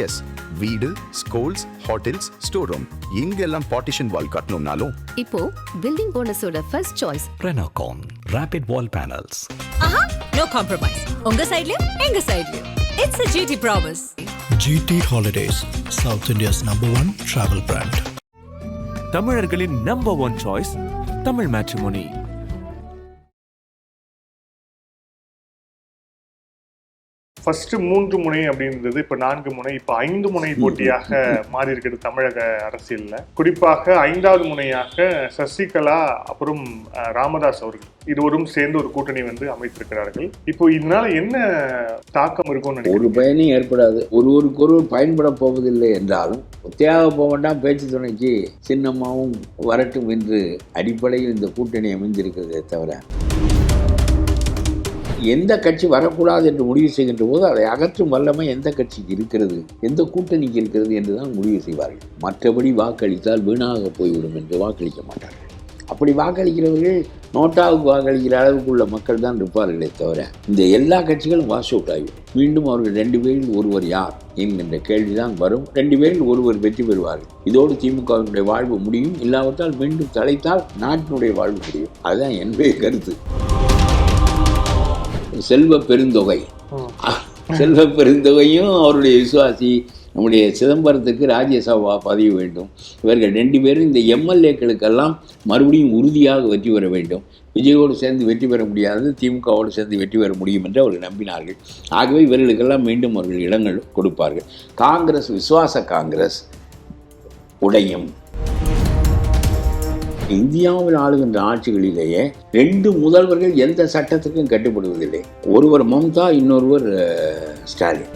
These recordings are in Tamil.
எஸ், வீடு, ஸ்கூல்ஸ், ஹோட்டல்ஸ், ஸ்டோர் ரூம் இங்கெல்லாம் பார்ட்டிஷன் வால் கட்டணும்னாலும் இப்போ பில்டிங் ஓனர்ஸோட first choice Renocon Rapid Wall Panels. No compromise. உங்க சைடுலயும் எங்க சைடுலயும். It's a GT promise. GT Holidays, South India's #1 travel brand. தமிழர்களின் number one choice Tamil matrimony. First 3 முனை அப்படின்றது இப்ப 4 முனை, இப்ப 5 முனை போட்டியாக மாறி இருக்கிறது தமிழக அரசியல்ல. குறிப்பாக 5வது முனையாக சசிகலா அப்புறம் ராமதாஸ் அவர்கள் இருவரும் சேர்ந்து ஒரு கூட்டணி அமைத்திருக்கிறார்கள். இப்போ இதனால என்ன தாக்கம் இருக்கும்? ஒரு பயனும் ஏற்படாது. ஒருவருக்கொருவர் பயன்பட போவதில்லை என்றாலும் ஒத்தையாக போக வேண்டாம், பேச்சு துணைக்கு சின்னம்மாவும் வரட்டும் என்று அடிப்படையில் இந்த கூட்டணி அமைந்திருக்கிறதே தவிர எந்த கட்சி வரக்கூடாது என்று முடிவு செய்கின்ற போது அதை அகற்றும் வல்லமை எந்த கட்சிக்கு இருக்கிறது, எந்த கூட்டணிக்கு இருக்கிறது என்றுதான் முடிவு செய்வார்கள். மற்றபடி வாக்களித்தால் வீணாக போய்விடும் என்று வாக்களிக்க மாட்டார்கள். அப்படி வாக்களிக்கிறவர்கள் நோட்டாவுக்கு வாக்களிக்கிற அளவுக்குள்ள மக்கள் தான் இருப்பார்களே தவிர இந்த எல்லா கட்சிகளும் வாஷ் அவுட் ஆகிவிடும். மீண்டும் அவர்கள் 2 பேரில் ஒருவர் யார் என்கின்ற கேள்விதான் வரும். 2 பேரில் ஒருவர் வெற்றி பெறுவார்கள். இதோடு திமுகவினுடைய வாழ்வு முடியும். இல்லாவிட்டால் மீண்டும் தலைத்தால் நாட்டினுடைய வாழ்வு முடியும். அதுதான் என்னுடைய கருத்து. செல்வ பெருந்தொகையும் அவருடைய விசுவாசி நம்முடைய சிதம்பரத்துக்கு ராஜ்யசபா பதவி வேண்டும். இவர்கள் 2 பேரும் இந்த எம்எல்ஏக்களுக்கெல்லாம் மறுபடியும் உறுதியாக வெற்றி பெற வேண்டும். விஜயோடு சேர்ந்து வெற்றி பெற முடியாது, திமுகவோடு சேர்ந்து வெற்றி பெற முடியும் என்று அவர்கள் நம்பினார்கள். ஆகவே இவர்களுக்கெல்லாம் மீண்டும் அவர்கள் இடங்கள் கொடுப்பார்கள். காங்கிரஸ், விசுவாச காங்கிரஸ் உடையும். இந்தியாவில் ஆளுகின்ற ஆட்சிகளிலேயே 2 முதல்வர்கள் எந்த சட்டத்துக்கும் கட்டுப்படுவதில்லை. ஒருவர் மம்தா, இன்னொருவர் ஸ்டாலின்.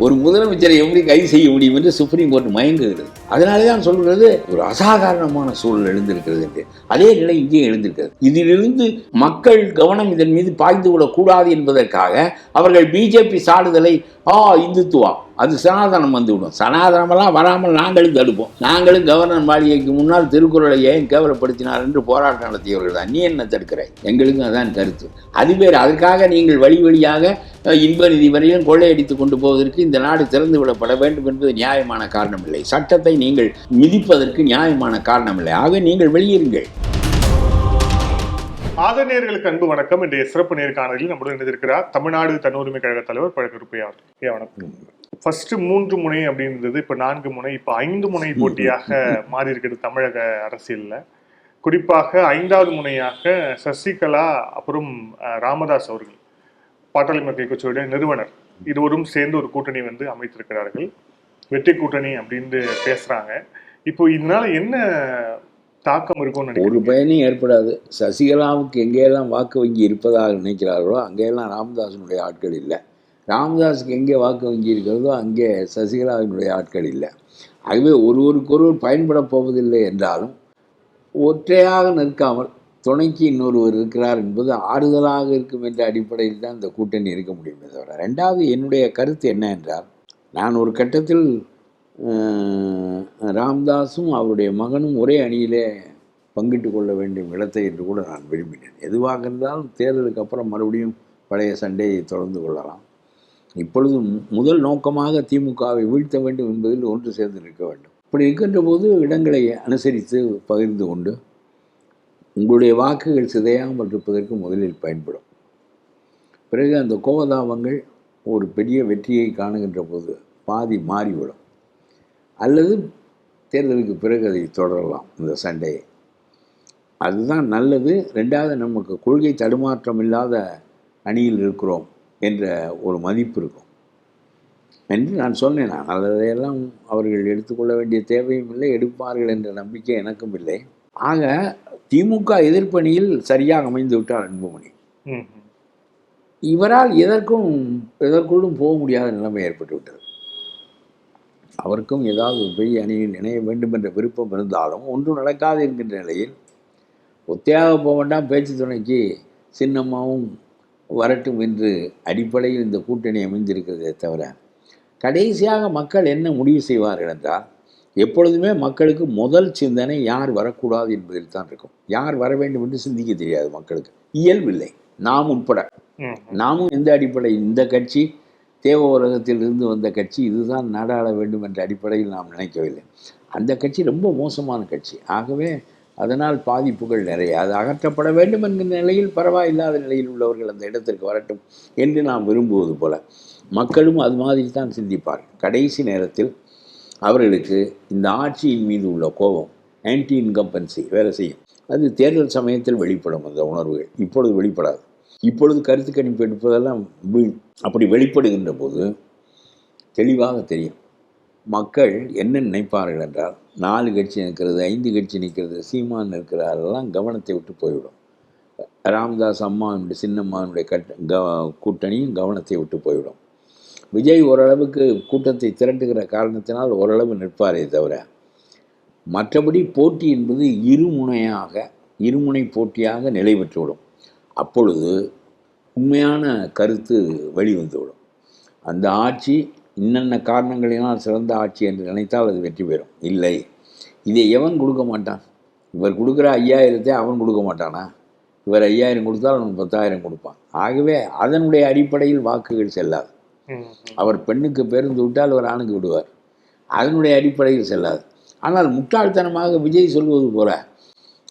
ஒரு முதலமைச்சரை எப்படி கைது செய்ய முடியும் என்று சுப்ரீம் கோர்ட் மயங்குகிறது. அதனாலே தான் சொல்கிறது ஒரு அசாதாரணமான சூழல் எழுந்திருக்கிறது என்று. அதே நிலை இங்கே எழுந்திருக்கிறது. இதிலிருந்து மக்கள் கவனம் இதன் மீது பாய்ந்து விடக்கூடாது என்பதற்காக அவர்கள் பிஜேபி சாடுதலை இந்துத்துவா அது சனாதனம் வந்துவிடும். சனாதனமெல்லாம் வராமல் நாங்களும் தடுப்போம். நாங்களும் கவர்னர் மாளிகைக்கு முன்னால் திருக்குறளை ஏன் கேவலப்படுத்தினார் என்று போராட்டம் நடத்தியவர்கள் தான். நீ என்ன தடுக்கிறாய்? எங்களுக்கும் அதான் கருத்து. அது பேர் அதற்காக நீங்கள் வழி வழியாக இன்ப நிதி வரையிலும் கொள்ளையடித்து கொண்டு போவதற்கு இந்த நாடு திறந்து விடப்பட வேண்டும் என்பது நியாயமான காரணம் இல்லை. சட்டத்தை நீங்கள் மிதிப்பதற்கு நியாயமான காரணம் இல்லை. ஆக நீங்கள் வெளியேறுங்கள். ஆதரநேயர்களுக்கு அன்பு வணக்கம். இன்றைய சிறப்பு நேர்காணலில் நம்முடன் இணைந்திருக்கிறார் தமிழ்நாடு தன்னுரிமை கழக தலைவர் பழக்கருப்பையா. வணக்கம். ஃபர்ஸ்ட் 3 முனை அப்படின்றது இப்ப 4 முனை, இப்ப 5 முனை போட்டியாக மாறி இருக்கிறது தமிழக அரசியல்ல. குறிப்பாக 5வது முனையாக சசிகலா அப்புறம் ராமதாஸ் அவர்கள் பாட்டாளி மக்கள் கட்சியுடைய நிறுவனர் இருவரும் சேர்ந்து ஒரு கூட்டணி அமைத்திருக்கிறார்கள். வெற்றி கூட்டணி அப்படின்னு பேசுறாங்க. இப்போ இதனால என்ன தாக்கம் இருக்கும்? ஒரு பயனும் ஏற்படாது. சசிகலாவுக்கு எங்கேயெல்லாம் வாக்கு வங்கி இருப்பதாக நினைக்கிறார்களோ அங்கேயெல்லாம் ராமதாஸினுடைய ஆட்கள் இல்லை. ராமதாஸுக்கு எங்கே வாக்கு வங்கி இருக்கிறதோ அங்கே சசிகலாவினுடைய ஆட்கள் இல்லை. ஆகவே ஒருவருக்கொருவர் பயன்பட போவதில்லை என்றாலும் ஒற்றையாக நிற்காமல் துணைக்கு இன்னொருவர் இருக்கிறார் என்பது ஆறுதலாக இருக்கும் என்ற அடிப்படையில் தான் இந்த கூட்டணி இருக்க முடியுமே தவிர. 2வது என்னுடைய கருத்து என்ன என்றால், நான் ஒரு கட்டத்தில் ராம்தாஸும் அவருடைய மகனும் ஒரே அணியிலே பங்கிட்டு கொள்ள வேண்டிய இடத்தை என்று கூட நான் விரும்பினேன். எதுவாக இருந்தாலும் தேர்தலுக்கு அப்புறம் மறுபடியும் பழைய சண்டையை தொடர்ந்து கொள்ளலாம். இப்பொழுது முதல் நோக்கமாக திமுகவை வீழ்த்த வேண்டும் என்பதில் ஒன்று சேர்ந்து நிற்க வேண்டும். இப்படி இருக்கின்ற போது இடங்களை அனுசரித்து பகிர்ந்து கொண்டு உங்களுடைய வாக்குகள் சிதையாமல் இருப்பதற்கு முதலில் பயன்படும். பிறகு அந்த கோவதாபங்கள் ஒரு பெரிய வெற்றியை காணுகின்ற போது பாதி மாறிவிடும். அல்லது தேர்தலுக்கு பிறகு அதை தொடரலாம் இந்த சண்டையை. அதுதான் நல்லது. 2வது, நமக்கு கொள்கை தடுமாற்றம் இல்லாத அணியில் இருக்கிறோம் என்ற ஒரு மதிப்பு இருக்கும் என்று நான் சொன்னேன். நான் அதையெல்லாம் அவர்கள் எடுத்துக்கொள்ள வேண்டிய தேவையும் இல்லை, எடுப்பார்கள் என்ற நம்பிக்கை எனக்கும் இல்லை. ஆக திமுக எதிர்ப்பணியில் சரியாக அமைந்து விட்டார் அன்புமணி. இவரால் எதற்குள்ளும் போக முடியாத நிலைமை ஏற்பட்டு விட்டது. அவருக்கும் ஏதாவது ஒரு பெரிய அணியில் இணைய வேண்டும் என்ற விருப்பம் இருந்தாலும் ஒன்றும் நடக்காது என்கின்ற நிலையில் ஒத்தையாக போக வேண்டாம், பேச்சு துணைக்கு சின்னம்மாவும் வரட்டும் என்று அடிப்படையில் இந்த கூட்டணி அமைந்திருக்கிறதே தவிர கடைசியாக மக்கள் என்ன முடிவு செய்வார்கள் என்றால், எப்பொழுதுமே மக்களுக்கு முதல் சிந்தனை யார் வரக்கூடாது என்பதில் தான் இருக்கும். யார் வர வேண்டும் என்று சிந்திக்க தெரியாது மக்களுக்கு, இயல்பில்லை, நாம் உட்பட. நாமும் எந்த அடிப்படையில் இந்த கட்சி தேவ உலகத்திலிருந்து வந்த கட்சி, இதுதான் நாடாள வேண்டும் என்ற அடிப்படையில் நாம் நினைக்கவில்லை. அந்த கட்சி ரொம்ப மோசமான கட்சி. ஆகவே அதனால் பாதிப்புகள் நிறைய. அது அகற்றப்பட வேண்டும் என்கிற நிலையில் பரவாயில்லாத நிலையில் உள்ளவர்கள் அந்த இடத்திற்கு வரட்டும் என்று நாம் விரும்புவது போல மக்களும் அது மாதிரி தான் சிந்திப்பார்கள். கடைசி நேரத்தில் அவர்களுக்கு இந்த ஆட்சியின் மீது உள்ள கோபம், ஆன்டி இன்கம்பன்சி வேலை செய்யும். அது தேர்தல் சமயத்தில் வெளிப்படும் அந்த உணர்வுகள். இப்பொழுது வெளிப்படாது. இப்பொழுது கருத்து கணிப்பு எடுப்பதெல்லாம் அப்படி வெளிப்படுகின்ற போது தெளிவாக தெரியும் மக்கள் என்ன நினைப்பார்கள் என்றால், 4 கட்சி நிற்கிறது, 5 கட்சி நிற்கிறது, சீமான் இருக்கிறாரெல்லாம் கவனத்தை விட்டு போய்விடும். ராமதாஸ் அம்மாவுடைய சின்னம்மாவுடைய கூட்டணியும் கவனத்தை விட்டு போய்விடும். விஜய் ஓரளவுக்கு கூட்டத்தை திரட்டுகிற காரணத்தினால் ஓரளவு நிற்பாரே தவிர, மற்றபடி போட்டி என்பது இருமுனை போட்டியாக நிலை பெற்றுவிடும். அப்பொழுது உண்மையான கருத்து வெளிவந்துவிடும். அந்த ஆட்சி இன்னென்ன காரணங்களினால் சிறந்த ஆட்சி என்று நினைத்தால் அது வெற்றி பெறும். இல்லை, இதை எவன் கொடுக்க மாட்டான்? இவர் கொடுக்குற 5000 அவன் கொடுக்க மாட்டானா? இவர் 5000 கொடுத்தால் அவன் 10,000 கொடுப்பான். ஆகவே அதனுடைய அடிப்படையில் வாக்குகள் செல்லாது. அவர் பெண்ணுக்கு பேருந்து விட்டால் அவர் ஆணுக்கு விடுவார். அதனுடைய அடிப்படையில் செல்லாது. ஆனால் முட்டாள்தனமாக விஜய் சொல்வது போல,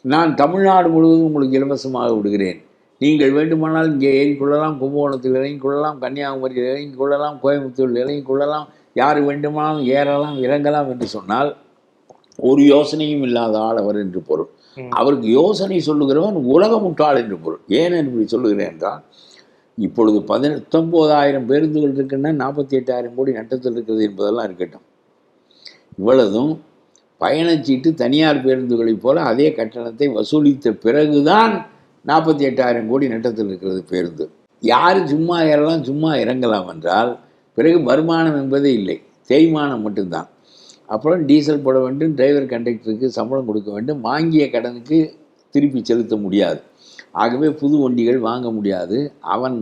நான் தமிழ்நாடு முழுவதும் உங்களுக்கு இலவசமாக விடுகிறேன், நீங்கள் வேண்டுமானால் இங்கே ஏறிக்கொள்ளலாம், கும்பகோணத்தில் இறங்கிக்கொள்ளலாம், கன்னியாகுமரியில் இறங்கிக்கொள்ளலாம், கோயம்புத்தூரில் இறங்கிக்கொள்ளலாம், யார் வேண்டுமானாலும் ஏறலாம் இறங்கலாம் என்று சொன்னால் ஒரு யோசனையும் இல்லாத ஆள் அவர் என்று பொருள். அவருக்கு யோசனை சொல்லுகிறவன் உலக முட்டாள் என்று பொருள். ஏன் இப்படி சொல்லுகிறேன் என்றால், இப்பொழுது 19,000 பேருந்துகள் இருக்குன்னா 48,000 கோடி நட்டத்தில் இருக்கிறது என்பதெல்லாம் இருக்கட்டும். இவ்வளவும் பயணச்சீட்டு தனியார் பேருந்துகளைப் போல அதே கட்டணத்தை வசூலித்த பிறகுதான் 48,000 கோடி நட்டத்தில் இருக்கிறது பேருந்து. யார் சும்மா ஏறலாம் சும்மா இறங்கலாம் என்றால் பிறகு வருமானம் என்பதே இல்லை, தேய்மானம் மட்டும்தான். அப்புறம் டீசல் போட வேண்டும், டிரைவர் கண்டக்டருக்கு சம்பளம் கொடுக்க வேண்டும், வாங்கிய கடனுக்கு திருப்பி செலுத்த முடியாது. ஆகவே புது வண்டிகள் வாங்க முடியாது. அவன்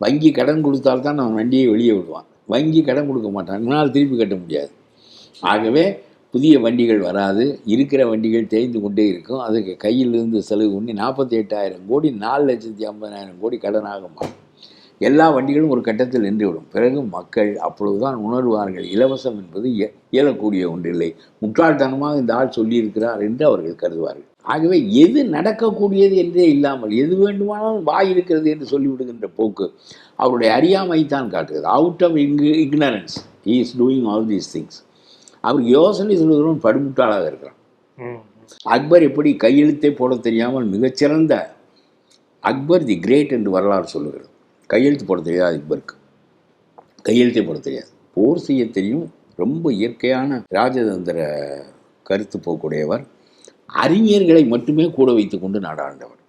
வங்கி கடன் கொடுத்தால்தான் அவன் வண்டியை வெளியே விடுவான். வங்கி கடன் கொடுக்க மாட்டான், இதனால் திருப்பி கட்ட முடியாது. ஆகவே புதிய வண்டிகள் வராது, இருக்கிற வண்டிகள் தேய்ந்து கொண்டே இருக்கும். அதுக்கு கையிலிருந்து செலவு பண்ணி 48,000 கோடி 4,50,000 கோடி கடனாக மாறும். எல்லா வண்டிகளும் ஒரு கட்டத்தில் நின்றுவிடும். பிறகு மக்கள் அப்பொழுதுதான் உணர்வார்கள், இலவசம் என்பது இயலக்கூடிய ஒன்றில்லை, முட்டாள்தனமாக இந்த ஆள் சொல்லியிருக்கிறார் என்று அவர்கள் கருதுவார்கள். ஆகவே எது நடக்கக்கூடியது என்றே இல்லாமல் எது வேண்டுமானாலும் வாய் இருக்கிறது என்று சொல்லிவிடுகின்ற போக்கு அவருடைய அறியாமைத்தான் காட்டுகிறது. Out of ignorance he is doing all these things. அவர் யோசனை சொல்லுகிறவன் படுமுட்டாளாக இருக்கிறான். அக்பர் எப்படி கையெழுத்தே போட தெரியாமல் மிகச்சிறந்த அக்பர் தி கிரேட் என்று வரலாறு சொல்லுகிறது. கையெழுத்து போட தெரியாது அக்பருக்கு, கையெழுத்தே போட தெரியாது. போர் செய்ய தெரியும், ரொம்ப இயற்கையான ராஜதந்திர கருத்து போக்குடையவர். அறிஞர்களை மட்டுமே கூட வைத்து கொண்டு நாடாண்டவர்.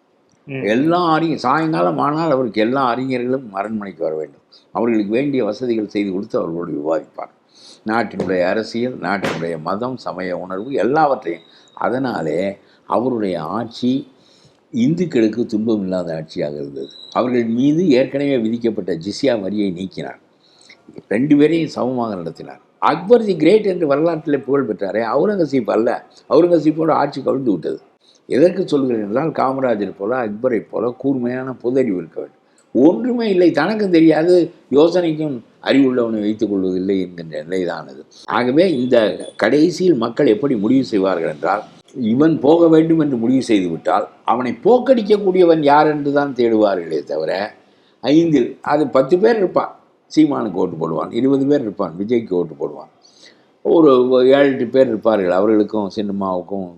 எல்லா சாயங்காலம் ஆனால் அவருக்கு எல்லா அறிஞர்களும் அரண்மனைக்கு வர வேண்டும். அவர்களுக்கு வேண்டிய வசதிகள் செய்து கொடுத்து அவர்களோடு விவாதிப்பார். நாட்டினுடைய அரசியல், நாட்டினுடைய மதம், சமய உணர்வு எல்லாவற்றையும். அதனாலே அவருடைய ஆட்சி இந்துக்களுக்கு துன்பம் இல்லாத ஆட்சியாக இருந்தது. அவர்கள் மீது ஏற்கனவே விதிக்கப்பட்ட ஜிஸ்யா வரியை நீக்கினார். 2 பேரையும் சமமாக நடத்தினார். அக்பர் தி கிரேட் என்று வரலாற்றில் புகழ் பெற்றாரே, அவுரங்கசீப் அல்ல. அவுரங்கசீப்போடு ஆட்சி கவிழ்ந்து விட்டது. எதற்கு சொல்கிறேன் என்றால், காமராஜர் போல அக்பரை போல கூர்மையான பொதறிவு இருக்க வேண்டும். ஒன்றுமே இல்லை, தனக்கும் தெரியாது, யோசனைக்கும் அறிவுள்ளவனை வைத்துக் கொள்வதில்லை என்கின்ற நிலைதானது. ஆகவே இந்த கடைசியில் மக்கள் எப்படி முடிவு செய்வார்கள் என்றால், இவன் போக வேண்டும் என்று முடிவு செய்து விட்டால் அவனை போக்கடிக்கக்கூடியவன் யார் என்று தான் தேடுவார்களே தவிர, 5 அது 10 பேர் இருப்பான், சீமானுக்கு ஓட்டு போடுவான், 20 பேர் இருப்பான், விஜய்க்கு ஓட்டு போடுவான், ஒரு 7-8 பேர் இருப்பார்கள், அவர்களுக்கும் சின்னம்மாவுக்கும்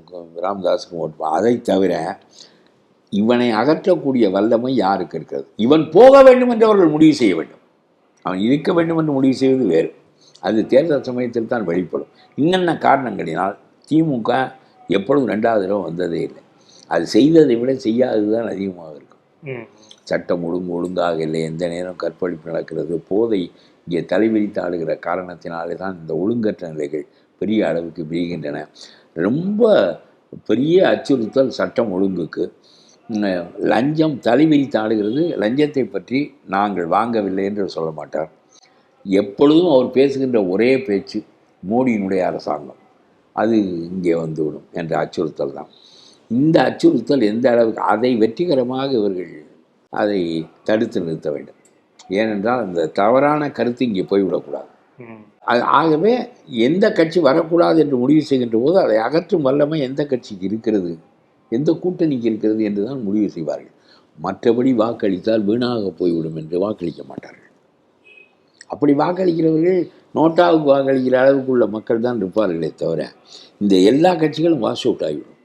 ராமதாஸுக்கும் ஓட்டுவான். அதை தவிர இவனை அகற்றக்கூடிய வல்லமை யாருக்கு இருக்கிறது? இவன் போக வேண்டும் என்று அவர்கள் முடிவு செய்ய வேண்டும். அவன் இருக்க வேண்டும் என்று முடிவு செய்வது வேறு. அது தேர்தல் சமயத்தில் தான் வெளிப்படும். இன்னென்ன காரணங்களினால் திமுக எப்பொழுதும் 2வது தடவை வந்ததே இல்லை. அது செய்ததை விட செய்யாதது தான் அதிகமாக இருக்கும். சட்டம் ஒழுங்காக இல்லை, எந்த நேரம் கற்பழிப்பு நடக்கிறது, போதை இங்கே தலைவிரித்து ஆடுகிற காரணத்தினாலே தான் இந்த ஒழுங்கற்ற நிலைகள் பெரிய அளவுக்கு விரிகின்றன. ரொம்ப பெரிய அச்சுறுத்தல் சட்டம் ஒழுங்குக்கு. லஞ்சம் தலைவிரித்து ஆடுகிறது. லஞ்சத்தை பற்றி நாங்கள் வாங்கவில்லை என்று சொல்ல மாட்டார். எப்பொழுதும் அவர் பேசுகின்ற ஒரே பேச்சு மோடியினுடைய அரசாங்கம், அது இங்கே வந்துவிடும் என்ற அச்சுறுத்தல் தான். இந்த அச்சுறுத்தல் எந்த அளவுக்கு, அதை வெற்றிகரமாக இவர்கள் அதை தடுத்து நிறுத்த வேண்டும். ஏனென்றால் அந்த தவறான கருத்து இங்கே போய்விடக்கூடாது. ம். ஆகவே எந்த கட்சி வரக்கூடாது என்று முடிவு செய்கின்ற போது அதை அகற்றும் வல்லமை எந்த கட்சிக்கு இருக்கிறது, எந்த கூட்டணிக்கு இருக்கிறது என்று தான் முடிவு செய்வார்கள். மற்றபடி வாக்களித்தால் வீணாக போய்விடும் என்று வாக்களிக்க மாட்டார்கள். அப்படி வாக்களிக்கிறவர்கள் நோட்டாவுக்கு வாக்களிக்கிற அளவுக்குள்ள மக்கள் தான் இருப்பார்களே தவிர இந்த எல்லா கட்சிகளும் வாஷ் அவுட் ஆகிவிடும்.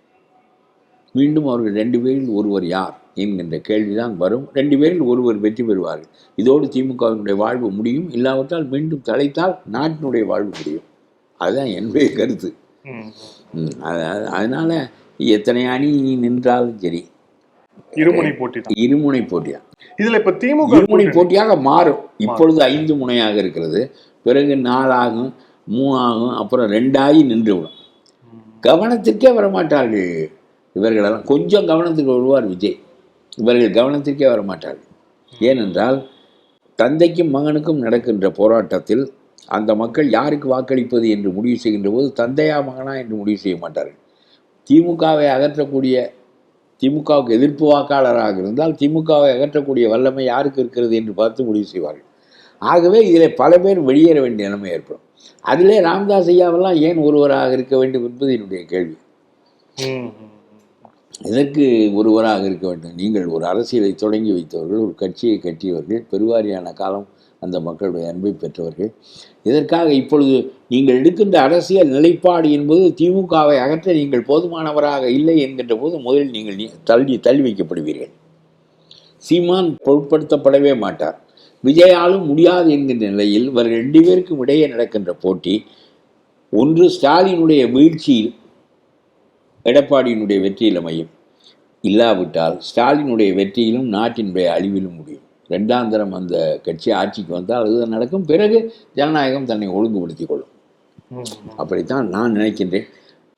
மீண்டும் அவர்கள் 2 பேரில் ஒருவர் யார் என்கின்ற கேள்விதான் வரும். 2 பேரில் ஒருவர் வெற்றி பெறுவார்கள். இதோடு திமுகவினுடைய வாழ்வு முடியும். இல்லாவிட்டால் மீண்டும் தலைத்தால் நாட்டினுடைய வாழ்வு முடியும். அதுதான் என்னுடைய கருத்து. அதனால எத்தனை அணி நின்றாலும் சரி, இருமுனை போட்டி தான். இருமுனை போட்டியா இதுல இப்ப திமுக இருமுனை போட்டியாக மாறும். இப்பொழுது 5 முனையாக இருக்கிறது, பிறகு 4 ஆகும், 3 ஆகும், அப்புறம் 2 ஆகி நின்றுவிடும். கவனத்திற்கே வரமாட்டார்கள் இவர்களெல்லாம். கொஞ்சம் கவனத்துக்கு வருவார் விஜய், இவர்கள் கவனத்திற்கே வரமாட்டார்கள். ஏனென்றால் தந்தைக்கும் மகனுக்கும் நடக்கின்ற போராட்டத்தில் அந்த மக்கள் யாருக்கு வாக்களிப்பது என்று முடிவு செய்கின்ற போது தந்தையா மகனா என்று முடிவு செய்ய மாட்டார்கள். திமுகவை அகற்றக்கூடிய, திமுகவுக்கு எதிர்ப்பு வாக்காளராக இருந்தால் திமுகவை அகற்றக்கூடிய வல்லமை யாருக்கு இருக்கிறது என்று பார்த்து முடிவு செய்வார்கள். ஆகவே இதில் பல பேர் வெளியேற வேண்டிய நிலைமை ஏற்படும். அதிலே ராமதாஸ் ஐயாவெல்லாம் ஏன் ஒருவராக இருக்க வேண்டும் என்பது என்னுடைய கேள்வி. இதற்கு ஒருவராக இருக்க வேண்டும். நீங்கள் ஒரு அரசியலை தொடங்கி வைத்தவர்கள், ஒரு கட்சியை கட்டியவர்கள், பெருவாரியான காலம் அந்த மக்களுடைய அன்பை பெற்றவர்கள். இதற்காக இப்பொழுது நீங்கள் எடுக்கின்ற அரசியல் நிலைப்பாடு என்பது திமுகவை அகற்ற நீங்கள் போதுமானவராக இல்லை என்கின்ற போது முதலில் நீங்கள் தள்ளி வைக்கப்படுவீர்கள். சீமான் பொருட்படுத்தப்படவே மாட்டார். விஜயாலும் முடியாது என்கின்ற நிலையில் இவர்கள் 2 பேருக்கும் இடையே நடக்கின்ற போட்டி, ஒன்று ஸ்டாலினுடைய வீழ்ச்சியில் எடப்பாடியினுடைய வெற்றியில் அமையும், இல்லாவிட்டால் ஸ்டாலினுடைய வெற்றியிலும் நாட்டினுடைய அழிவிலும் முடியும். 2ஆம் தரம் அந்த கட்சி ஆட்சிக்கு வந்தால் அதுதான் நடக்கும். பிறகு ஜனநாயகம் தன்னை ஒழுங்குபடுத்திக் கொள்ளும். அப்படித்தான் நான் நினைக்கின்றேன்.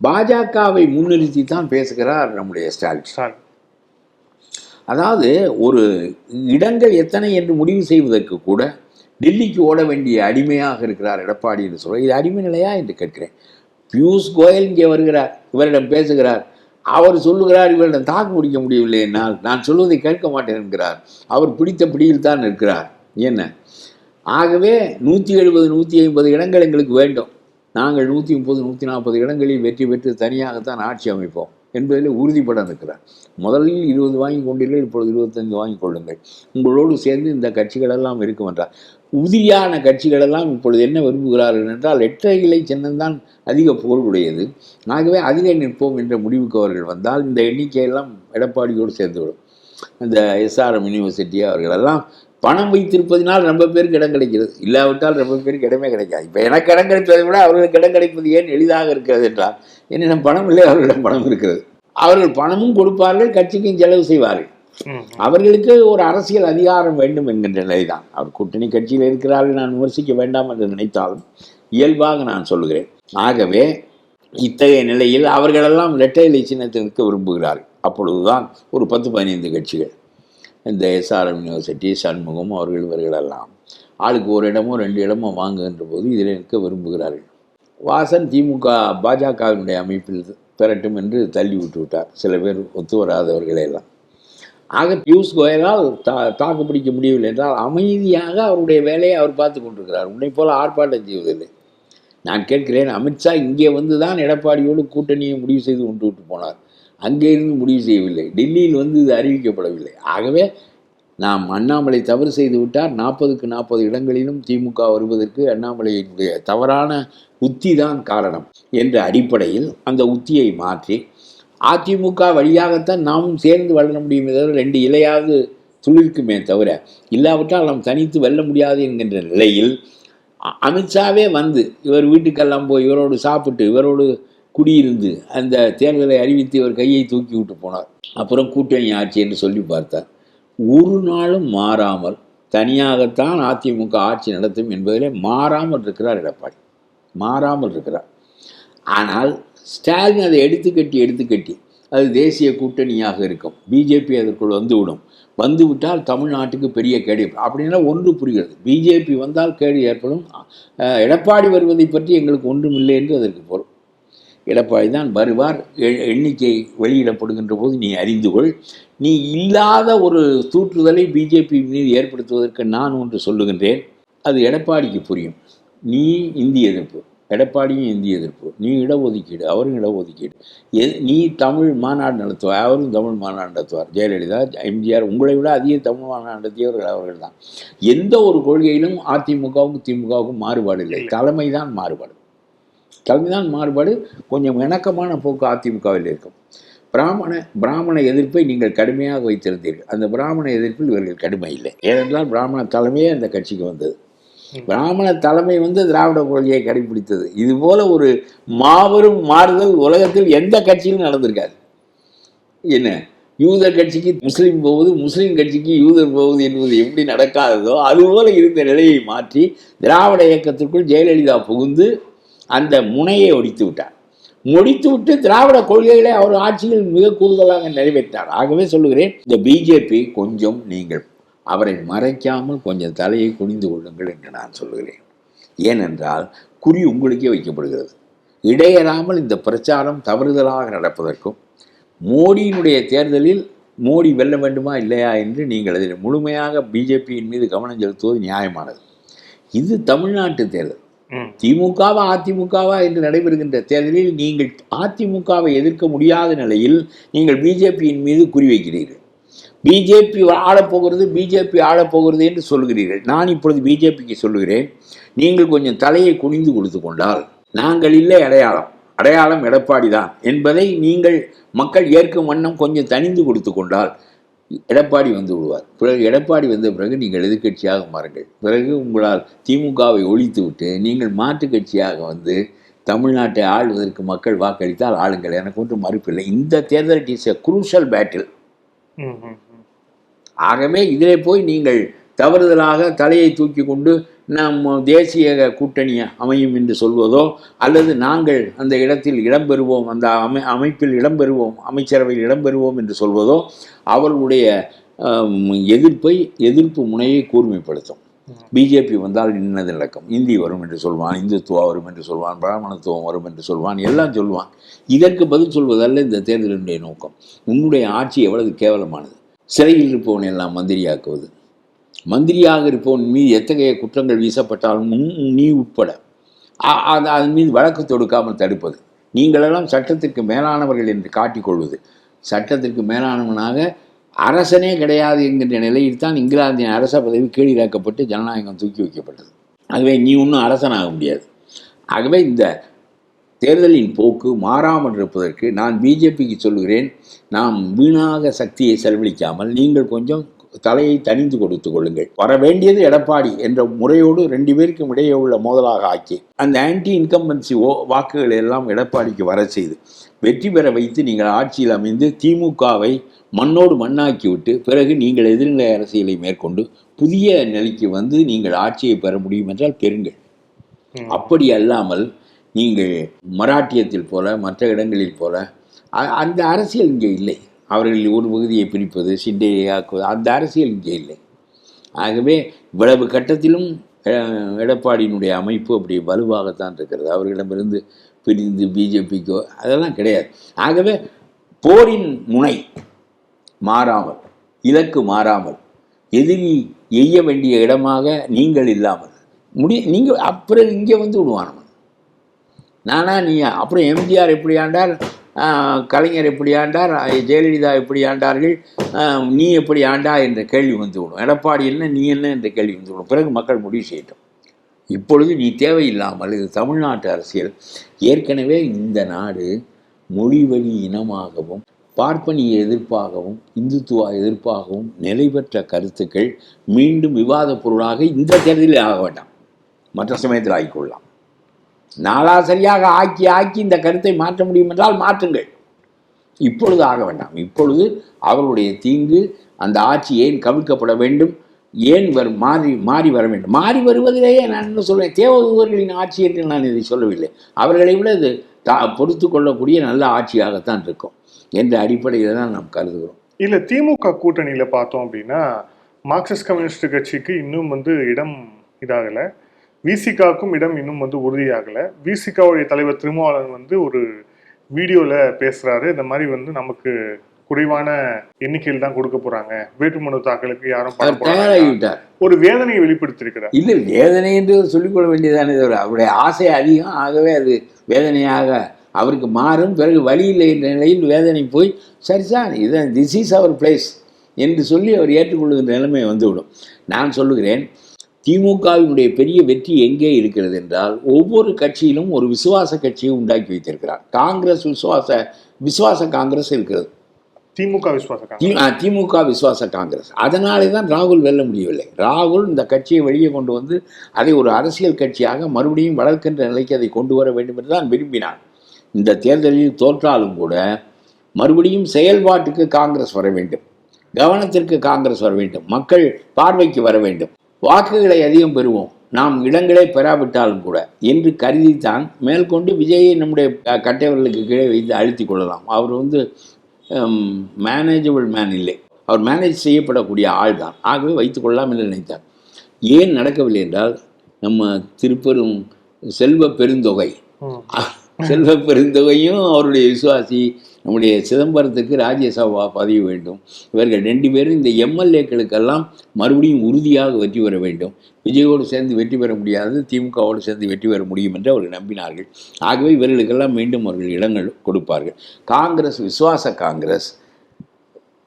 பாஜகவை முன்னிறுத்தி தான் பேசுகிறார் நம்முடைய ஸ்டாலின். அதாவது ஒரு இடங்கள் எத்தனை என்று முடிவு செய்வதற்கு கூட டெல்லிக்கு ஓட வேண்டிய அடிமையாக இருக்கிறார் எடப்பாடி என்று சொல்ல. இது அடிமை நிலையா என்று கேட்கிறேன். பியூஷ் கோயல் இங்கே வருகிறார், இவரிடம் பேசுகிறார். அவர் சொல்லுகிறார் இவரிடம் தாக்கு பிடிக்க முடியவில்லை என்னால், நான் சொல்வதை கேட்க மாட்டேன் என்கிறார். அவர் பிடித்த பிடியில் தான் இருக்கிறார். என்ன, ஆகவே 170 150 இடங்கள் எங்களுக்கு வேண்டும், நாங்கள் 130 140 இடங்களில் வெற்றி பெற்று தனியாகத்தான் ஆட்சி அமைப்போம் என்பதில் உறுதிப்பட இருக்கிறார். முதலில் 20 வாங்கி கொண்டீர்கள், இப்பொழுது 25 வாங்கி கொள்ளுங்கள், உங்களோடு சேர்ந்து இந்த கட்சிகளெல்லாம் இருக்கும் என்றார். உதிரியான கட்சிகளெல்லாம் இப்பொழுது என்ன விரும்புகிறார்கள் என்றால் 8 இலை சின்னம்தான் அதிக புகழுடையது, ஆகவே அதிலே நிற்போம் என்ற முடிவுக்கு அவர்கள் வந்தால் இந்த எண்ணிக்கையெல்லாம் எடப்பாடியோடு சேர்ந்துவிடும். இந்த SRM யூனிவர்சிட்டி அவர்களெல்லாம் பணம் வைத்திருப்பதினால் ரொம்ப பேருக்கு இடம் கிடைக்கிறது, இல்லாவிட்டால் ரொம்ப பேருக்கு இடமே கிடைக்காது. இப்போ எனக்கு இடம் கிடைப்பதை விட அவர்களுக்கு இடம் கிடைப்பது ஏன் எளிதாக இருக்கிறது என்றால், என்னிடம் பணம் இல்லை, அவர்களிடம் பணம் இருக்கிறது. அவர்கள் பணமும் கொடுப்பார்கள், கட்சிக்கும் செலவு செய்வார்கள். அவர்களுக்கு ஒரு அரசியல் அதிகாரம் வேண்டும் என்கின்ற நிலைதான். அவர் கூட்டணி கட்சியில் இருக்கிறார்கள், நான் விமர்சிக்க வேண்டாம் என்று நினைத்தாலும் இயல்பாக நான் சொல்லுகிறேன். ஆகவே இத்தகைய நிலையில் அவர்களெல்லாம் இரட்டை இலை சின்னத்தில் நிற்க விரும்புகிறார்கள். அப்பொழுதுதான் ஒரு 10-15 கட்சிகள், இந்த SRM யூனிவர்சிட்டி, சண்முகம் அவர்கள், இவர்களெல்லாம் ஆளுக்கு ஒரு இடமோ 2 இடமோ வாங்குகின்ற போது இதில் நிற்க விரும்புகிறார்கள். வாசன் திமுக பாஜகவினுடைய அமைப்பில் பெறட்டும் என்று தள்ளி விட்டு விட்டார், சில பேர் ஒத்து வராதவர்களெல்லாம். ஆக பியூஷ் கோயலால் தாக்கு பிடிக்க முடியவில்லை என்றால் அமைதியாக அவருடைய வேலையை அவர் பார்த்து கொண்டிருக்கிறார். உன்னை போல ஆர்ப்பாட்டம் செய்வதில்லை. நான் கேட்கிறேன், அமித்ஷா இங்கே வந்து தான் எடப்பாடியோடு கூட்டணியை முடிவு செய்து கொண்டு விட்டு போனார், அங்கே இருந்து முடிவு செய்யவில்லை. டெல்லியில் வந்து இது அறிவிக்கப்படவில்லை. ஆகவே நாம் அண்ணாமலை தவறு செய்து விட்டார், 40க்கு 40 இடங்களிலும் திமுக வருவதற்கு அண்ணாமலையினுடைய தவறான உத்தி தான் காரணம் என்ற அடிப்படையில் அந்த உத்தியை மாற்றி அதிமுக வழியாகத்தான் நாமும் சேர்ந்து வளர முடியுமே தவிர 2 இலையாவது துளிர்க்குமே தவிர, இல்லாவிட்டால் நாம் தனித்து வெல்ல முடியாது என்கின்ற நிலையில் அமித்ஷாவே வந்து இவர் வீட்டுக்கெல்லாம் போய் இவரோடு சாப்பிட்டு இவரோடு குடியிருந்து அந்த தேர்தலை அறிவித்து இவர் கையை தூக்கி விட்டு போனார். அப்புறம் கூட்டணி ஆட்சி என்று சொல்லி பார்த்தார். ஒரு நாளும் மாறாமல் தனியாகத்தான் அதிமுக ஆட்சி நடத்தும் என்பதிலே மாறாமல் இருக்கிறார் எடப்பாடி, மாறாமல் இருக்கிறார். ஆனால் ஸ்டாலின் அதை எடுத்துக்கட்டி அது தேசிய கூட்டணியாக இருக்கும், பிஜேபி அதற்குள் வந்துவிட்டால் தமிழ்நாட்டுக்கு பெரிய கேடு. அப்படின்னா ஒன்று புரிகிறது, பிஜேபி வந்தால் கேடு ஏற்படும், எடப்பாடி வருவதை பற்றி எங்களுக்கு ஒன்றும் இல்லை என்று அதற்கு பொருள். எடப்பாடி தான் வருவார். எண்ணிக்கை வெளியிடப்படுகின்ற போது நீ அறிந்து கொள். நீ இல்லாத ஒரு தூற்றுதலை பிஜேபி மீது ஏற்படுத்துவதற்கு நான் ஒன்று சொல்லுகின்றேன். அது எடப்பாடிக்கு புரியும். நீ இந்தி எதிர்ப்பு, எடப்பாடியும் இந்தி எதிர்ப்பு, நீ இடஒதுக்கீடு, அவரும் இடஒதுக்கீடு, நீ தமிழ் மாநாடு நடத்துவார், அவரும் தமிழ் மாநாடு நடத்துவார். ஜெயலலிதா, எம்ஜிஆர் உங்களை விட அதிக தமிழ் மாநாடு நடத்தியவர்கள் அவர்கள் தான். எந்த ஒரு கொள்கையிலும் அதிமுகவுக்கும் திமுகவுக்கும் மாறுபாடு இல்லை, தலைமை தான் மாறுபாடு. தலைமைதான் மாறுபாடு. கொஞ்சம் இணக்கமான போக்கு அதிமுகவில் இருக்கும். பிராமண எதிர்ப்பை நீங்கள் கடுமையாக வைத்திருந்தீர்கள். அந்த பிராமண எதிர்ப்பில் இவர்கள் கடுமை இல்லை. ஏனென்றால் பிராமண தலைமையே அந்த கட்சிக்கு வந்தது. பிராமண தலைமை திராவிட கொள்கையை கடைபிடித்தது. இது போல ஒரு மாபெரும் மாறுதல் உலகத்தில் எந்த கட்சியிலும் நடந்திருக்காது. என்ன, யூதர் கட்சிக்கு முஸ்லீம் போவது, முஸ்லீம் கட்சிக்கு யூதர் போவது என்பது எப்படி நடக்காததோ அதுபோல இருந்த நிலையை மாற்றி திராவிட இயக்கத்திற்குள் ஜெயலலிதா புகுந்து அந்த முனையை ஒடித்து விட்டார். முடித்துவிட்டு திராவிட கொள்கைகளை அவர் ஆட்சியில் மிக கூடுதலாக நிறைவேற்றார். ஆகவே சொல்லுகிறேன், இந்த பிஜேபி கொஞ்சம் நீங்கள் அவரை மறைக்காமல் கொஞ்சம் தலையை குனிந்து கொள்ளுங்கள் என்று நான் சொல்லுகிறேன். ஏனென்றால் குறி உங்களுக்கே வைக்கப்படுகிறது. இடையறாமல் இந்த பிரச்சாரம் தவறுதலாக நடப்பதற்கும், மோடியினுடைய தேர்தலில் மோடி வெல்ல வேண்டுமா இல்லையா என்று நீங்கள் அதில் முழுமையாக பிஜேபியின் மீது கவனம் செலுத்துவது நியாயமானது. இது தமிழ்நாட்டு தேர்தல். திமுகவா அதிமுகவா என்று நடைபெறுகின்ற தேர்தலில் நீங்கள் அதிமுகவை எதிர்க்க முடியாத நிலையில் நீங்கள் பிஜேபியின் மீது குறிவைக்கிறீர்கள். பிஜேபி ஆளப்போகிறது, பிஜேபி ஆளப்போகிறது என்று சொல்கிறீர்கள். நான் இப்பொழுது பிஜேபிக்கு சொல்லுகிறேன், நீங்கள் கொஞ்சம் தலையை குனிந்து கொடுத்து கொண்டால், நாங்கள் இல்லை அடையாளம் எடப்பாடி தான் என்பதை நீங்கள் மக்கள் ஏற்கும் வண்ணம் கொஞ்சம் தணிந்து கொடுத்து கொண்டால் எடப்பாடி வந்து விடுவார். பிறகு எடப்பாடி வந்த பிறகு நீங்கள் எதிர்கட்சியாக மாறுங்கள். பிறகு உங்களால் திமுகவை ஒழித்து விட்டு நீங்கள் மாற்றுக் கட்சியாக தமிழ்நாட்டை ஆளுவதற்கு மக்கள் வாக்களித்தால் ஆளுங்கள். எனக்கு ஒன்றும் மறுப்பில்லை. இந்த தேர்தல் it is a crucial battle. ஆகவே இதிலே போய் நீங்கள் தவறுதலாக தலையை தூக்கி கொண்டு நாம் தேசிய கூட்டணி அமையும் என்று சொல்வதோ, அல்லது நாங்கள் அந்த இடத்தில் இடம்பெறுவோம், அந்த அமைப்பில் இடம்பெறுவோம், அமைச்சரவையில் இடம்பெறுவோம் என்று சொல்வதோ அவர்களுடைய எதிர்ப்பு முனையை கூர்மைப்படுத்தும். பிஜேபி வந்தால் இன்னது நடக்கும், இந்தி வரும் என்று சொல்வான், இந்துத்துவா வரும் என்று சொல்வான், பிராமணத்துவம் வரும் என்று சொல்வான், எல்லாம் சொல்வான். இதற்கு பதில் சொல்வதல்ல இந்த தேர்தலினுடைய நோக்கம். உன்னுடைய ஆட்சி எவ்வளவு கேவலமானது. சிறையில் இருப்பவனை எல்லாம் மந்திரியாக்குவது, மந்திரியாக இருப்பவன் மீது எத்தகைய குற்றங்கள் வீசப்பட்டாலும் நீ உட்பட அதன் மீது வழக்கு தொடுக்காமல் தடுப்பது, நீங்களெல்லாம் சட்டத்திற்கு மேலானவர்கள் என்று காட்டிக்கொள்வது, சட்டத்திற்கு மேலானவனாக அரசனே கிடையாது என்கின்ற நிலையில் தான் இங்கிலாந்தின் அரச பதவி கீழிறக்கப்பட்டு ஜனநாயகம் தூக்கி வைக்கப்பட்டது. ஆகவே நீ ஒன்றும் அரசனாக முடியாது. ஆகவே இந்த தேர்தலின் போக்கு மாறாமல் இருப்பதற்கு நான் பிஜேபிக்கு சொல்லுகிறேன், நாம் வீணாக சக்தியை செலவழிக்காமல் நீங்கள் கொஞ்சம் தலையை தணிந்து கொடுத்து கொள்ளுங்கள். வர வேண்டியது எடப்பாடி என்ற முறையோடு 2 பேருக்கும் இடையே உள்ள மோதலாக ஆக்கி அந்த ஆன்டி இன்கம்பன்சி வாக்குகளை எல்லாம் எடப்பாடிக்கு வர செய்து வெற்றி பெற வைத்து நீங்கள் ஆட்சியில் அமைந்து திமுகவை மண்ணோடு மண்ணாக்கிவிட்டு பிறகு நீங்கள் எதிர்நிலை அரசியலை மேற்கொண்டு புதிய நிலைக்கு நீங்கள் ஆட்சியை பெற முடியும் என்றால் பெறுங்கள். அப்படி அல்லாமல் நீங்கள் மராட்டியத்தில் போல மற்ற இடங்களில் போல அந்த அரசியல் இங்கே இல்லை. அவர்கள் ஒரு பகுதியை பிரிப்பது, சிண்டையை ஆக்குவது, அந்த அரசியல் இங்கே இல்லை. ஆகவே இவ்வளவு கட்டத்திலும் எடப்பாடியினுடைய அமைப்பு அப்படி வலுவாகத்தான் இருக்கிறது. அவர்களிடமிருந்து பிரிந்து பிஜேபிக்கோ அதெல்லாம் கிடையாது. ஆகவே போரின் முனை மாறாமல், இலக்கு மாறாமல், எதிரி எய்ய வேண்டிய இடமாக நீங்கள் இல்லாமல் நீங்கள் அப்புறம் இங்கே விடுவானவன் நானா நீயா. அப்புறம் எம்ஜிஆர் எப்படி ஆண்டார், கலைஞர் எப்படி ஆண்டார், ஜெயலலிதா எப்படி ஆண்டார்கள், நீ எப்படி ஆண்டா என்ற கேள்வி வந்துவிடும். எடப்பாடி என்ன நீ என்ன என்ற கேள்வி வந்துவிடும். பிறகு மக்கள் முடிவு செய்யட்டும். இப்பொழுது நீ தேவையில்லாமல் இது தமிழ்நாட்டு அரசியல். ஏற்கனவே இந்த நாடு மொழிவழி இனமாகவும் பார்ப்பனிய எதிர்ப்பாகவும் இந்துத்துவ எதிர்ப்பாகவும் நிலை பெற்ற கருத்துக்கள் மீண்டும் விவாத பொருளாக இந்த தேர்தலில் ஆக வேண்டாம், மற்ற சமயத்தில் ஆகிக்கொள்ளலாம். நாளாசரியாக ஆக்கி இந்த கருத்தை மாற்ற முடியும் என்றால் மாற்றுங்கள். இப்பொழுது ஆக வேண்டாம். இப்பொழுது அவர்களுடைய தீங்கு, அந்த ஆட்சி ஏன் கவிழ்க்கப்பட வேண்டும், ஏன் மாறி வர வேண்டும். மாறி வருவதிலேயே நான் என்ன சொல்வேன், தேவதூதர்களின் ஆட்சி என்று நான் இதை சொல்லவில்லை. அவர்களை விட இது பொறுத்து கொள்ளக்கூடிய நல்ல ஆட்சியாகத்தான் இருக்கும் என்ற அடிப்படையில் தான் நாம் கருதுகிறோம். இல்லை, திமுக கூட்டணியில் பார்த்தோம் அப்படின்னா மார்க்சிஸ்ட் கம்யூனிஸ்ட் கட்சிக்கு இன்னும் இடம் இதாகலை, விசிகாவுக்கும் இடம் இன்னும் உறுதியாகலை. விசிகாவுடைய தலைவர் திருமாவளவன் ஒரு வீடியோல பேசுறாரு. இந்த மாதிரி வந்து நமக்கு குறைவான எண்ணிக்கையில் தான் கொடுக்க போறாங்க, வேட்புமனு தாக்கலுக்கு யாரும் பண்ண போறாங்க, தயாராகிவிட்டார். ஒரு வேதனையை வெளிப்படுத்தியிருக்கிறார். இல்லை, வேதனை என்று சொல்லிக்கொள்ள வேண்டியதானே தவிர அவருடைய ஆசை அதிகம், ஆகவே அது வேதனையாக அவருக்கு மாறும். பிறகு வழி இல்லை என்ற நிலையில் வேதனை போய் சரி சார் இதான் திஸ் இஸ் அவர் பிளேஸ் என்று சொல்லி அவர் ஏற்றுக்கொள்ளுகின்ற நிலைமை வந்துவிடும். நான் சொல்லுகிறேன், திமுகவினுடைய பெரிய வெற்றி எங்கே இருக்கிறது என்றால், ஒவ்வொரு கட்சியிலும் ஒரு விசுவாச கட்சியை உண்டாக்கி வைத்திருக்கிறார். காங்கிரஸ் விசுவாச காங்கிரஸ் இருக்கிறது, திமுக விசுவாச காங்கிரஸ். அதனாலே தான் ராகுல் வெல்ல முடியவில்லை. ராகுல் இந்த கட்சியை வெளியே கொண்டு வந்து அதை ஒரு அரசியல் கட்சியாக மறுபடியும் வளர்க்கின்ற நிலைக்கு அதை கொண்டு வர வேண்டும் என்று தான் விரும்பினார். இந்த தேர்தலில் தோற்றாலும் கூட மறுபடியும் செயல்பாட்டுக்கு காங்கிரஸ் வர வேண்டும், கவனத்திற்கு காங்கிரஸ் வர வேண்டும், மக்கள் பார்வைக்கு வர வேண்டும், வாக்குகளை அதிகம் பெறுவோம், நாம் இடங்களே பெறாவிட்டாலும் கூட என்று கருதித்தான் மேற்கொண்டு விஜயை நம்முடைய கட்டைவர்களுக்கு கீழே வைத்து அழுத்தி கொள்ளலாம். அவர் வந்து மேனேஜபிள் மேன் இல்லை, அவர் மேனேஜ் செய்யப்படக்கூடிய ஆள் தான். ஆகவே வைத்துக் கொள்ளலாம் என்று நினைத்தார். ஏன் நடக்கவில்லை என்றால், நம்ம திருப்பெரும் செல்வ பெருந்தொகையும் அவருடைய விசுவாசி நம்முடைய சிதம்பரத்துக்கு ராஜ்யசபா பதவி வேண்டும். இவர்கள் 2 பேரும் இந்த எம்எல்ஏக்களுக்கெல்லாம் மறுபடியும் உறுதியாக வெற்றி பெற வேண்டும். விஜயோடு சேர்ந்து வெற்றி பெற முடியாது, திமுகவோடு சேர்ந்து வெற்றி பெற முடியும் என்று அவர்கள் நம்பினார்கள். ஆகவே இவர்களுக்கெல்லாம் மீண்டும் அவர்கள் இடங்கள் கொடுப்பார்கள். விசுவாச காங்கிரஸ்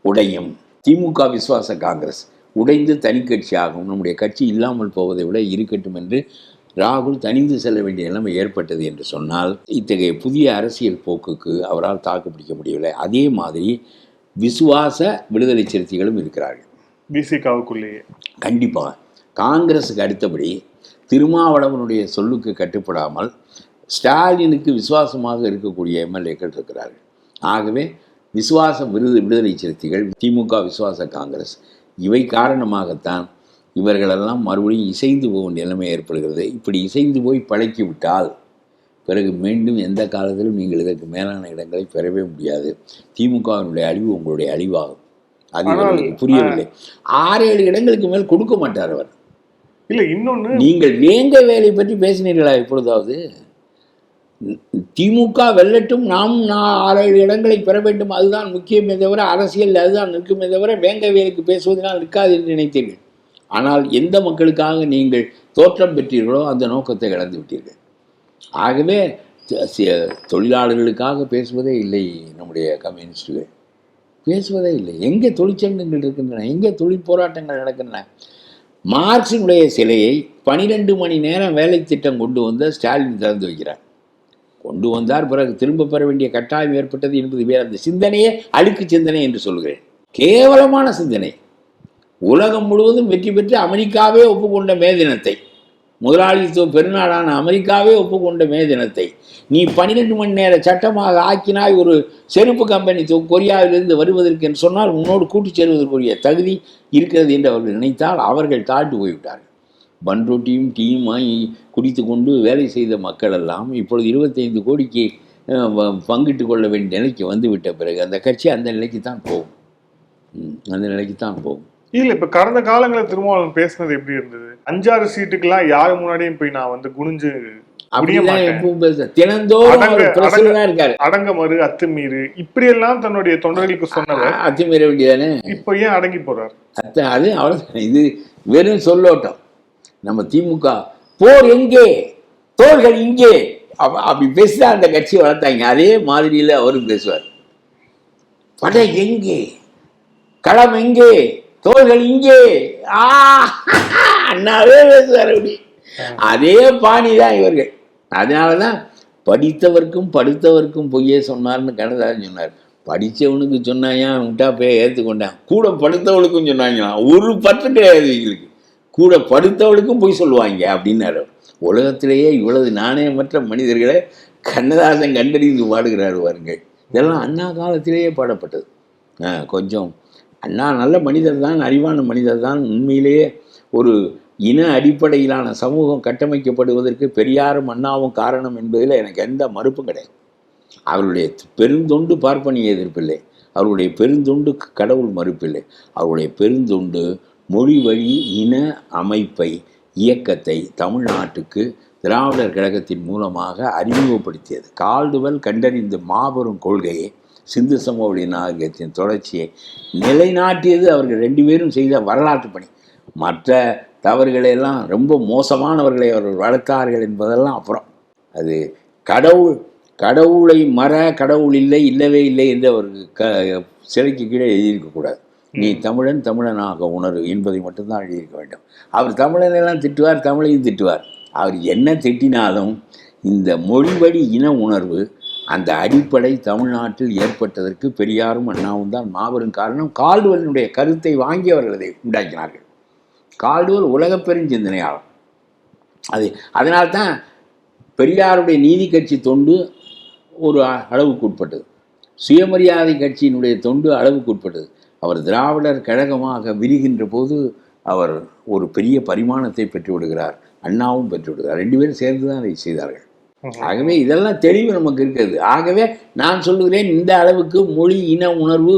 உடையும், திமுக விசுவாச காங்கிரஸ் உடைந்து தனி கட்சியாகும், நம்முடைய கட்சி இல்லாமல் போவதை விட இருக்கட்டும் என்று ராகுல் தனிந்து செல்ல வேண்டிய நிலைமை ஏற்பட்டது என்று சொன்னால், இத்தகைய புதிய அரசியல் போக்குக்கு அவரால் தாக்கு பிடிக்க முடியவில்லை. அதே மாதிரி விசுவாச விடுதலை சிறுத்தைகளும் இருக்கிறார்கள் விசிகாவுக்குள்ளேயே. கண்டிப்பாக காங்கிரஸுக்கு அடுத்தபடி திருமாவளவனுடைய சொல்லுக்கு கட்டுப்படாமல் ஸ்டாலினுக்கு விசுவாசமாக இருக்கக்கூடிய எம்எல்ஏக்கள் இருக்கிறார்கள். ஆகவே விடுதலை சிறுத்தைகள், திமுக விசுவாச காங்கிரஸ், இவை காரணமாகத்தான் இவர்களெல்லாம் மறுபடியும் இசைந்து போக நிலைமை ஏற்படுகிறது. இப்படி இசைந்து போய் பழக்கிவிட்டால் பிறகு மீண்டும் எந்த காலத்திலும் நீங்கள் இதற்கு மேலான இடங்களை பெறவே முடியாது. திமுகவினுடைய அழிவு உங்களுடைய அழிவாகும். அது இவர்களுக்கு புரியவில்லை. 6-7 இடங்களுக்கு மேல் கொடுக்க மாட்டார் அவர். இல்லை, இன்னொன்று, நீங்கள் வேங்க வேலை பற்றி பேசினீர்களா எப்பொழுதாவது? திமுக வெல்லட்டும், நாம் 6-7 இடங்களை பெற வேண்டும், அதுதான் முக்கியமே தவிர, அரசியல் அதுதான் நிற்குமே தவிர வேங்க வேலைக்கு பேசுவதனால் நிற்காது என்று நினைத்தீர்கள். ஆனால் எந்த மக்களுக்காக நீங்கள் தோற்றம் பெற்றீர்களோ அந்த நோக்கத்தை இழந்து விட்டீர்கள். ஆகவே தொழிலாளர்களுக்காக பேசுவதே இல்லை நம்முடைய கம்யூனிஸ்டுகள், பேசுவதே இல்லை. எங்கே தொழிற்சங்கங்கள் இருக்கின்றன, எங்கே தொழில் போராட்டங்கள் நடக்கின்றன? மார்க்சினுடைய சிலையை 12 மணி நேரம் வேலை திட்டம் கொண்டு வந்த ஸ்டாலின் திறந்து வைக்கிறார். கொண்டு வந்தார், பிறகு திரும்ப பெற வேண்டிய கட்டாயம் ஏற்பட்டது என்பது வேறு. அந்த சிந்தனையே அழுக்கு சிந்தனை என்று சொல்கிறேன், கேவலமான சிந்தனை. உலகம் முழுவதும் வெற்றி பெற்று அமெரிக்காவே ஒப்புக்கொண்ட மே தினத்தை, முதலாளித்துவ பெருநாடான அமெரிக்காவே ஒப்புக்கொண்ட மே தினத்தை நீ 12 மணி நேர சட்டமாக ஆக்கினாய். ஒரு செருப்பு கம்பெனி கொரியாவிலிருந்து வருவதற்கு என்று சொன்னால் உன்னோடு கூட்டு சேருவதற்குரிய தகுதி இருக்கிறது என்று அவர்கள் நினைத்தால் அவர்கள் தாழ்த்து போய்விட்டார்கள். பன்ரொட்டியும் டீயும் வாங்கி குடித்து கொண்டு வேலை செய்த மக்கள் எல்லாம் இப்பொழுது 25 கோடிக்கு பங்கிட்டு கொள்ள வேண்டிய நிலைக்கு வந்துவிட்ட பிறகு அந்த கட்சி அந்த நிலைக்கு தான் போகும், அந்த நிலைக்கு தான் போகும். இல்ல, இப்ப கடந்த காலங்களில் திருமாவளவன் பேசுனது எப்படி இருந்தது? 5-6 சீட்டுக்கெல்லாம் யாரு முன்னாடியும் போய் நான் வந்து குனிஞ்சு அடங்கமறு அத்துமீறு இப்படி எல்லாம் தன்னுடைய தொண்டர்களுக்கு சொன்னவர் அத்துமீற வேண்டியதானே. இப்ப ஏன் அடங்கி போறார்? அது அவ்வளவு, இது வெறும் சொல்லோட்டம். நம்ம திமுக போர் எங்கே, தோள்கள் இங்கே, அப்படி பேசிதான் அந்த கட்சி வளர்த்தாங்க. அதே மாதிரியில அவரும் பேசுவார். படை எங்கே, களம் எங்கே, தோள்கள் இங்கே, அண்ணாவே பேசுவார். அப்படி அதே பாணி தான் இவர்கள். அதனாலதான் படித்தவர்க்கும் படுத்தவர்க்கும் பொய்யே சொன்னார்னு கண்ணதாசன் சொன்னார். படித்தவனுக்கு சொன்னாயா விட்டா போய் ஏற்றுக்கொண்டான், கூட படுத்தவளுக்கும் சொன்னாங்க. ஒரு பற்று கிடையாது எங்களுக்கு, கூட படுத்தவளுக்கும் பொய் சொல்லுவாங்க அப்படின்னாரு. உலகத்திலேயே இவ்வளவு நாணயமற்ற மனிதர்களை கண்ணதாசன் கண்டறிந்து பாடுகிறார் வாருங்கள். இதெல்லாம் அண்ணா காலத்திலேயே பாடப்பட்டது. கொஞ்சம் அண்ணா நல்ல மனிதர் தான், அறிவான மனிதர் தான். உண்மையிலேயே ஒரு இன அடிப்படையிலான சமூகம் கட்டமைக்கப்படுவதற்கு பெரியாரும் அண்ணாவும் காரணம் என்பதில் எனக்கு எந்த மறுப்பும் கிடையாது. அவருடைய பெருந்தொண்டு பார்ப்பனிய எதிர்ப்பில்லை, அவருடைய பெருந்தொண்டு கடவுள் மறுப்பில்லை. அவருடைய பெருந்தொண்டு மொழி வழி இன அமைப்பை, இயக்கத்தை தமிழ்நாட்டுக்கு திராவிடர் கழகத்தின் மூலமாக அறிமுகப்படுத்தியது. கால்டுவெல் கண்டறிந்த மாபெரும் கொள்கையை, சிந்து சமவெளி நாகரிகத்தின் தொடர்ச்சியை நிலைநாட்டியது அவர்கள் 2 பேரும் செய்த வரலாற்று பணி. மற்ற தவறுகளையெல்லாம், ரொம்ப மோசமானவர்களை அவர்கள் வளர்த்தார்கள் என்பதெல்லாம் அப்புறம். அது கடவுளை கடவுள் இல்லை, இல்லவே இல்லை என்று அவருக்கு சிலைக்கு கீழே எழுதியிருக்கக்கூடாது. நீ தமிழனாக உணரு என்பதை மட்டும்தான் எழுதியிருக்க வேண்டும். அவர் தமிழனெல்லாம் திட்டுவார், தமிழையும் திட்டுவார். அவர் என்ன திட்டினாலும் இந்த மொழிவழி இன உணர்வு, அந்த அடிப்படை தமிழ்நாட்டில் ஏற்பட்டதற்கு பெரியாரும் அண்ணாவும் தான் மாபெரும் காரணம். கால்டுவெல்லினுடைய கருத்தை வாங்கியவர்கள் அதை உண்டாக்கினார்கள். கால்டுவெல் உலகப் பெருஞ்சிந்தனையாளர். அதனால்தான் பெரியாருடைய நீதி கட்சி தொண்டு ஒரு அளவுக்கு உட்பட்டது, சுயமரியாதை கட்சியினுடைய தொண்டு அளவுக்கு உட்பட்டது. அவர் திராவிடர் கழகமாக விரிகின்ற போது அவர் ஒரு பெரிய பரிமாணத்தை பெற்றுவிடுகிறார், அண்ணாவும் பெற்றுவிடுகிறார். 2 பேரும் சேர்ந்து தான் அதை செய்தார்கள். ஆகவே இதெல்லாம் தெளிவு நமக்கு இருக்கிறது. ஆகவே நான் சொல்லுகிறேன், இந்த அளவுக்கு மொழி இன உணர்வு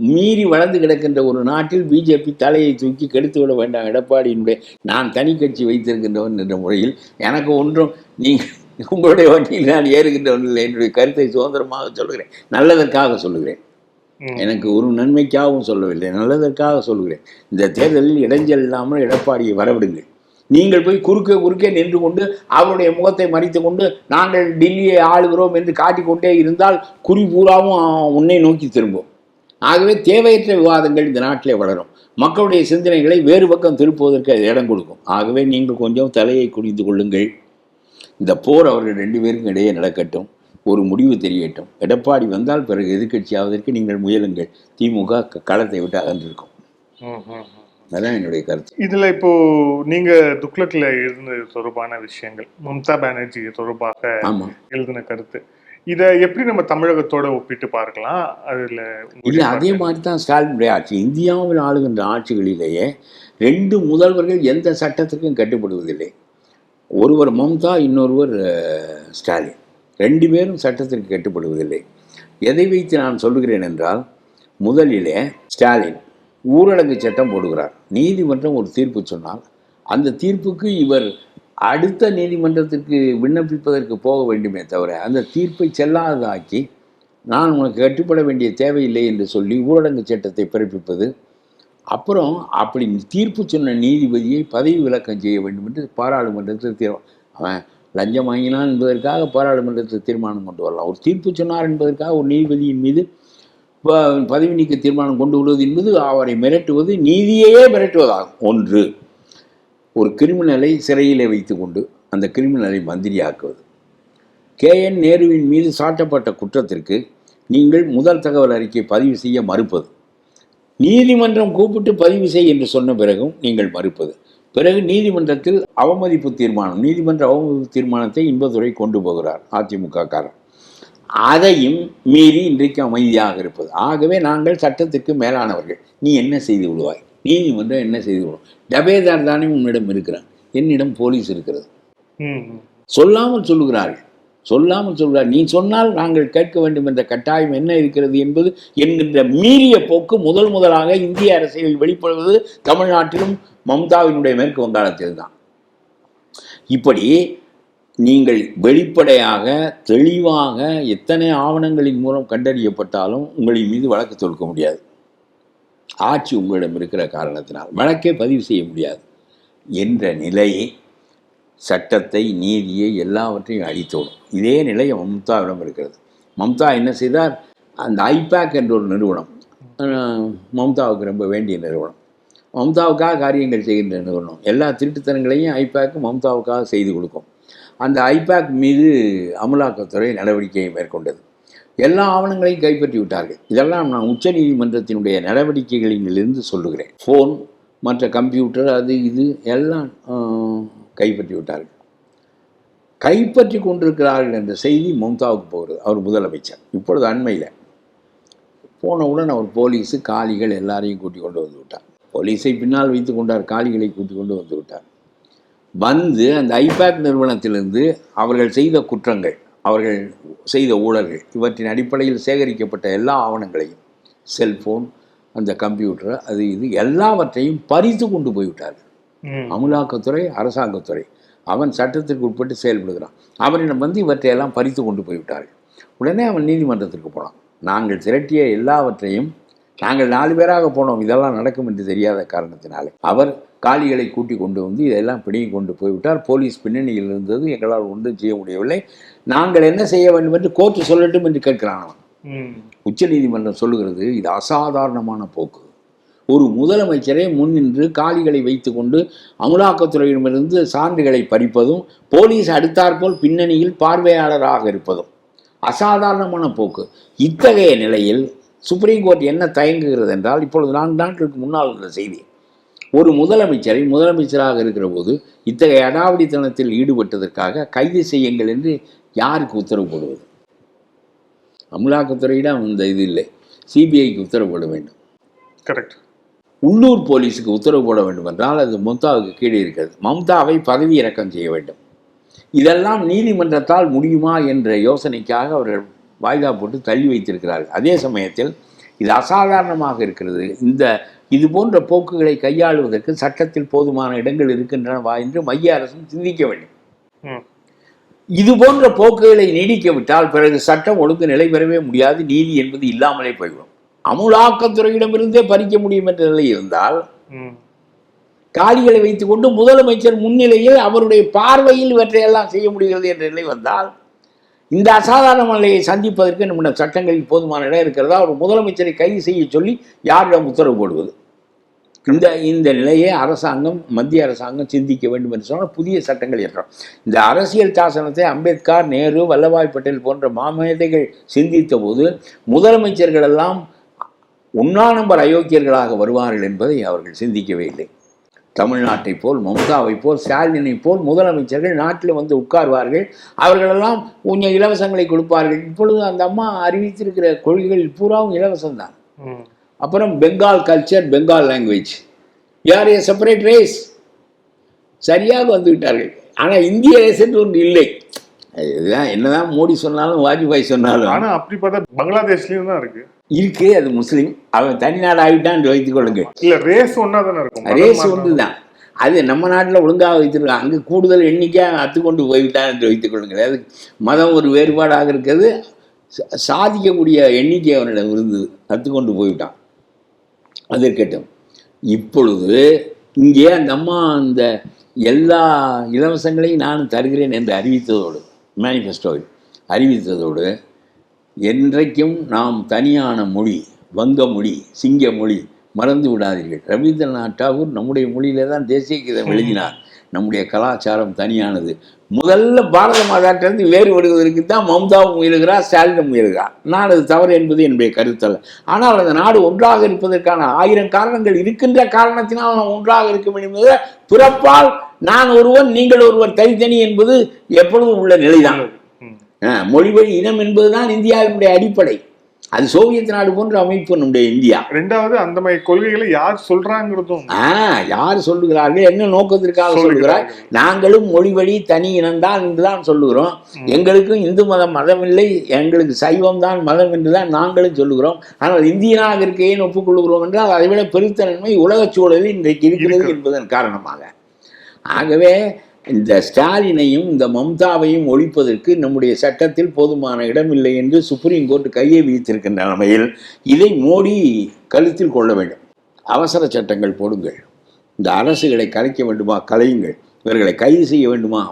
மீறி வளர்ந்து கிடக்கின்ற ஒரு நாட்டில் பிஜேபி தலையை தூக்கி கெடுத்து விட வேண்டாம். எடப்பாடியினுடைய நான் தனி கட்சி வைத்திருக்கின்றவன் என்ற முறையில் எனக்கு ஒன்றும் நீங்கள் உங்களுடைய வண்டியில் நான் ஏறுகின்றவன் இல்லை. என்னுடைய கருத்தை சுதந்திரமாக சொல்லுகிறேன், நல்லதற்காக சொல்லுகிறேன். எனக்கு ஒரு நன்மைக்காகவும் சொல்லவில்லை, நல்லதற்காக சொல்லுகிறேன். இந்த தேர்தலில் இடைஞ்சல் இல்லாமல் எடப்பாடியை வரவிடுங்கள். நீங்கள் போய் குறுக்கே நின்று கொண்டு அவருடைய முகத்தை மறைத்து கொண்டு நாங்கள் டில்லியை ஆளுகிறோம் என்று காட்டிக்கொண்டே இருந்தால் குறி பூராவும் உன்னை நோக்கி திரும்பும். ஆகவே தேவையற்ற விவாதங்கள் இந்த நாட்டிலே வளரும். மக்களுடைய சிந்தனைகளை வேறு பக்கம் திருப்புவதற்கு அது இடம் கொடுக்கும். ஆகவே நீங்கள் கொஞ்சம் தலையை குனிந்து கொள்ளுங்கள். இந்த போர் அவர்கள் 2 பேருக்கும் இடையே நடக்கட்டும், ஒரு முடிவு தெரியட்டும். எடப்பாடி வந்தால் பிறகு எதிர்கட்சி ஆவதற்கு நீங்கள் முயலுங்கள். திமுக களத்தை விட்டு அகன்றிருக்கும். அதான் என்னுடைய கருத்து. இதுல இப்போ நீங்க துக்ளக்ல எழுதினது தொடர்பான விஷயங்கள், மம்தா பானர்ஜி தொடர்பாக எழுதின கருத்து, இதை எப்படி நம்ம தமிழகத்தோட ஒப்பிட்டு பார்க்கலாம்? அதுல இல்லை, அதே மாதிரி தான் ஸ்டாலினுடைய ஆட்சி. இந்தியாவில் ஆளுகின்ற ஆட்சிகளிலேயே 2 முதல்வர்கள் எந்த சட்டத்துக்கும் கட்டுப்படுவதில்லை. ஒருவர் மம்தா, இன்னொருவர் ஸ்டாலின். 2 பேரும் சட்டத்திற்கு கட்டுப்படுவதில்லை. எதை வைத்து நான் சொல்லுகிறேன் என்றால், முதலிலே ஸ்டாலின் ஊரடங்கு சட்டம் போடுகிறார். நீதிமன்றம் ஒரு தீர்ப்பு சொன்னால் அந்த தீர்ப்புக்கு இவர் அடுத்த நீதிமன்றத்திற்கு விண்ணப்பிப்பதற்கு போக வேண்டுமே தவிர, அந்த தீர்ப்பை செல்லாததாக்கி நான் உனக்கு கட்டுப்பட வேண்டிய தேவையில்லை என்று சொல்லி ஊரடங்கு சட்டத்தை பிறப்பிப்பது. அப்புறம் அப்படி தீர்ப்பு சொன்ன நீதிபதியை பதவி விலக்கம் செய்ய வேண்டும் என்று பாராளுமன்றத்தில் தீர்மானம். அவன் லஞ்சம் வாங்கினான் என்பதற்காக பாராளுமன்றத்தில் தீர்மானம் கொண்டு வரலாம். ஒரு தீர்ப்பு சொன்னார் என்பதற்காக ஒரு நீதிபதியின் மீது பதவி நீக்க தீர்மானம் கொண்டு வருவது என்பது அவரை மிரட்டுவது, நீதியையே மிரட்டுவதாகும். ஒன்று, ஒரு கிரிமினலை சிறையிலே வைத்து கொண்டு அந்த கிரிமினலை மந்திரியாக்குவது. KN நேருவின் மீது சாட்டப்பட்ட குற்றத்திற்கு நீங்கள் முதல் தகவல் அறிக்கை பதிவு செய்ய மறுப்பது. நீதிமன்றம் கூப்பிட்டு பதிவு செய் என்று சொன்ன பிறகும் நீங்கள் மறுப்பது. பிறகு நீதிமன்றத்தில் அவமதிப்பு தீர்மானம், நீதிமன்ற அவமதிப்பு தீர்மானத்தை இன்பதுரை கொண்டு போகிறார் அதிமுக காரர். அதையும் மீறி இன்றைக்கு அமைதியாக இருப்பது. ஆகவே நாங்கள் சட்டத்திற்கு மேலானவர்கள். நீ என்ன செய்து விடுவாய்? நீதிமன்றம் என்ன செய்து விடுவோம்? டபேதார் தானே உன்னிடம் இருக்கிறான், என்னிடம் போலீஸ் இருக்கிறது. சொல்லாமல் சொல்லுகிறார்கள். நீ சொன்னால் நாங்கள் கேட்க வேண்டும் என்ற கட்டாயம் என்ன இருக்கிறது என்பது என்கின்ற மீறிய போக்கு முதலாக இந்திய அரசியலில் வெளிப்படுவது தமிழ்நாட்டிலும் மம்தாவினுடைய மேற்கு வங்காளத்தில் தான். இப்படி நீங்கள் வெளிப்படையாக தெளிவாக எத்தனை ஆவணங்களின் மூலம் கண்டறியப்பட்டாலும் உங்களின் மீது வழக்கு தொடுக்க முடியாது. ஆட்சி உங்களிடம் இருக்கிற காரணத்தினால் வழக்கே பதிவு செய்ய முடியாது என்ற நிலையை, சட்டத்தை, நீதியை எல்லாவற்றையும் அழித்தோடும். இதே நிலை மம்தாவிடம் இருக்கிறது. மம்தா என்ன செய்தார்? அந்த ஐபேக் என்ற ஒரு நிறுவனம், மம்தாவுக்கு ரொம்ப வேண்டிய நிறுவனம், மம்தாவுக்காக காரியங்கள் செய்கின்ற நிறுவனம், எல்லா திருட்டுத்தனங்களையும் ஐபேக் மம்தாவுக்காக செய்து கொடுக்கும். அந்த ஐபேக் மீது அமலாக்கத்துறை நடவடிக்கையை மேற்கொண்டது. எல்லா ஆவணங்களையும் கைப்பற்றி விட்டார்கள். இதெல்லாம் நான் உச்ச நீதிமன்றத்தினுடைய நடவடிக்கைகளிலிருந்து சொல்லுகிறேன். ஃபோன், மற்ற கம்ப்யூட்டர், அது இது எல்லாம் கைப்பற்றி விட்டார்கள். கைப்பற்றி கொண்டிருக்கிறார்கள் என்ற செய்தி மம்தாவுக்கு போகிறது. அவர் முதலமைச்சர். இப்பொழுது அண்மையில் போனவுடன் அவர் போலீஸு, காலிகள் எல்லாரையும் கூட்டிக் கொண்டு வந்து விட்டார். போலீஸை பின்னால் வைத்து கொண்டார், காலிகளை கூட்டிக் கொண்டு வந்து விட்டார். வந்து அந்த ஐபேக் நிறுவனத்திலிருந்து அவர்கள் செய்த குற்றங்கள், அவர்கள் செய்த ஊழல்கள், இவற்றின் அடிப்படையில் சேகரிக்கப்பட்ட எல்லா ஆவணங்களையும், செல்போன், அந்த கம்ப்யூட்டர், அது இது எல்லாவற்றையும் பறித்து கொண்டு போய்விட்டார்கள். அமலாக்கத்துறை, அரசாங்கத்துறை. அவன் சட்டத்திற்கு உட்பட்டு செயல்படுகிறான். அவனிடம் வந்து இவற்றையெல்லாம் பறித்து கொண்டு போய்விட்டார்கள். உடனே அவன் நீதிமன்றத்திற்கு போனான். நாங்கள் திரட்டிய எல்லாவற்றையும், நாங்கள் 4 பேராக போனோம், இதெல்லாம் நடக்கும் என்று தெரியாத காரணத்தினாலே அவர் காலிகளை கூட்டி கொண்டு வந்து இதெல்லாம் பிடிங்கி கொண்டு போய்விட்டார். போலீஸ் பின்னணியில் இருந்தது, எங்களால் ஒன்றும் செய்ய முடியவில்லை. நாங்கள் என்ன செய்ய வேண்டும் என்று கோர்ட்டு சொல்லட்டும் என்று கேட்கிறான் அவன். உச்ச நீதிமன்றம் சொல்லுகிறது, இது அசாதாரணமான போக்கு. ஒரு முதலமைச்சரை முன்னின்று காலிகளை வைத்து கொண்டு அமலாக்கத்துறையிடமிருந்து சான்றுகளை பறிப்பதும் போலீஸ் அடுத்தாற்போல் பின்னணியில் பார்வையாளராக இருப்பதும் அசாதாரணமான போக்கு. இத்தகைய நிலையில் சுப்ரீம் கோர்ட் என்ன தயங்குகிறது என்றால், இப்பொழுது 4 நாட்களுக்கு முன்னால் இருந்த செய்தி, ஒரு முதலமைச்சரை முதலமைச்சராக இருக்கிற போது இத்தகைய அடாவடித்தனத்தில் ஈடுபட்டதற்காக கைது செய்யுங்கள் என்று யாருக்கு உத்தரவு போடுவது? அமலாக்கத்துறையிடம் இந்த இது இல்லை, சிபிஐக்கு உத்தரவு போட வேண்டும். கரெக்ட். உள்ளூர் போலீஸுக்கு உத்தரவு போட வேண்டும் என்றால் அது மம்தாவுக்கு கீழே இருக்கிறது. மம்தாவை பதவி இறக்கம் செய்ய வேண்டும். இதெல்லாம் நீதிமன்றத்தால் முடியுமா என்ற யோசனைக்காக அவர்கள் வாய்தா போட்டு தள்ளி வைத்திருக்கிறார்கள். அதே சமயத்தில் இது அசாதாரணமாக இருக்கிறது. இது போன்ற போக்குகளை கையாளுவதற்கு சட்டத்தில் போதுமான இடங்கள் இருக்கின்றனவா என்று மைய அரசும் சிந்திக்க வேண்டும். இது போன்ற போக்குகளை நீடிக்க விட்டால் பிறகு சட்டம் ஒழுங்கு நிலை பெறவே முடியாது, நீதி என்பது இல்லாமலே போய்விடும். அமலாக்கத்துறையிடமிருந்தே பறிக்க முடியும் என்ற நிலை இருந்தால் காலிகளை வைத்துக் கொண்டு முதலமைச்சர் முன்னிலையில் அவருடைய பார்வையில் இவற்றையெல்லாம் செய்ய முடிகிறது என்ற நிலை வந்தால் இந்த அசாதாரண நிலையை சந்திப்பதற்கு நம்முடைய சட்டங்களில் போதுமான இடம் இருக்கிறதா? ஒரு முதலமைச்சரை கைது செய்ய சொல்லி யாரிடம் உத்தரவு போடுவது? இந்த நிலையை அரசாங்கம், மத்திய அரசாங்கம் சிந்திக்க வேண்டும் என்று சொன்னால் புதிய சட்டங்கள் ஏற்றோம். இந்த அரசியல் சாசனத்தை அம்பேத்கர், நேரு, வல்லபாய் பட்டேல் போன்ற மாமேதைகள் சிந்தித்த போது முதலமைச்சர்கள் எல்லாம் 1ஆம் நம்பர் அயோக்கியர்களாக வருவார்கள் என்பதை அவர்கள் சிந்திக்கவே இல்லை. தமிழ்நாட்டை போல், மம்தாவை போல், ஸ்டாலினை போல் முதலமைச்சர்கள் நாட்டில் வந்து உட்கார்வார்கள், அவர்களெல்லாம் கொஞ்சம் இலவசங்களை கொடுப்பார்கள். இப்பொழுது அந்த அம்மா அறிவித்திருக்கிற கொள்கைகள் பூராவும் இலவசம்தான். அப்புறம் பெங்கால் கல்ச்சர், பெங்கால் லாங்குவேஜ், யார் ஏ செப்பரேட் ரேஸ், சரியாக வந்து விட்டார்கள். ஆனால் இந்திய ரேஸ் என்று ஒன்று இல்லை. இதுதான் என்னதான் மோடி சொன்னாலும் வாஜ்பாய் சொன்னாலும். ஆனால் அப்படி பார்த்தா பங்களாதேஷ்லயும் தான் இருக்கு. அது முஸ்லீம், அவன் தனிநாடு ஆகிட்டான் என்று வைத்துக் கொள்ளுங்க. இல்ல, ரேஸ் ஒன்னா தானே இருக்கும். ரேஸ் ஒன்று தான். அது நம்ம நாட்டில் ஒழுங்காக வைத்திருக்காங்க, அங்கே கூடுதல் எண்ணிக்கையாக அத்துக்கொண்டு போய்விட்டான் என்று வைத்துக் கொள்ளுங்கள். அது மதம் ஒரு வேறுபாடாக இருக்கிறது, சாதிக்கக்கூடிய எண்ணிக்கை அவனிடம் இருந்தது, அத்துக்கொண்டு போய்விட்டான். அது இருக்கட்டும். இப்பொழுது இங்கே அந்த அம்மா அந்த எல்லா இலவசங்களையும் நான் தருகிறேன் என்று அறிவித்ததோடு, மேனிஃபெஸ்டோவில் அறிவித்ததோடு, என்றைக்கும் நாம் தனியான மொழி, வங்க மொழி, சிங்க மொழி மறந்து விடாதீர்கள். ரவீந்திரநாத் டாகூர் நம்முடைய மொழியிலே தான் தேசிய கீதம் எழுதினார். நம்முடைய கலாச்சாரம் தனியானது. முதல்ல பாரத மாதாட்டிலிருந்து வேறுபடுவதற்கு தான் மம்தாவும் முயலுகிறார், ஸ்டாலினும் முயலுகிறார். நான் அது தவறு என்பது என்னுடைய கருத்தல்ல. ஆனால் அந்த நாடு ஒன்றாக இருப்பதற்கான 1000 காரணங்கள் இருக்கின்ற காரணத்தினால் நாம் ஒன்றாக இருக்க வேண்டும் என்பது, பிறப்பால் நான் ஒருவன் நீங்கள் ஒருவர் தனித்தனி என்பது எப்பொழுதும் உள்ள நிலைதான். மொழிவழி இனம் என்பதுதான் இந்தியாவினுடைய அடிப்படை. அது சோவியத் நாடு போன்ற அமைப்பு நம்முடைய இந்தியா. ரெண்டாவது, அந்த மாதிரி கொள்கைகளை யார் சொல்றாங்கிறதும், யார் சொல்லுகிறார்கள், என்ன நோக்கத்திற்காக சொல்லுகிறார்? நாங்களும் மொழிவழி தனி இனம்தான் என்றுதான் சொல்லுகிறோம். எங்களுக்கும் இந்து மதம் இல்லை, எங்களுக்கு சைவம் தான் மதம் என்றுதான் நாங்களும் சொல்லுகிறோம். ஆனால் இந்தியனாக இருக்க ஏன் ஒப்புக்கொள்கிறோம் என்றால் அதைவிட பெருத்த நன்மை உலக சூழலில் இன்றைக்கு இருக்கிறது என்பதன் காரணமாக. ஆகவே இந்த ஸ்டாலினையும் இந்த மம்தாவையும் ஒழிப்பதற்கு நம்முடைய சட்டத்தில் போதுமான இடமில்லை என்று சுப்ரீம் கோர்ட் கையை விதித்திருக்கின்ற நிலைமையில் இதை மோடி கருத்தில் கொள்ள வேண்டும். அவசர சட்டங்கள் போடுங்கள், இந்த அரசுகளை கலைக்க வேண்டுமா கலையுங்கள், இவர்களை கைது செய்ய வேண்டுமா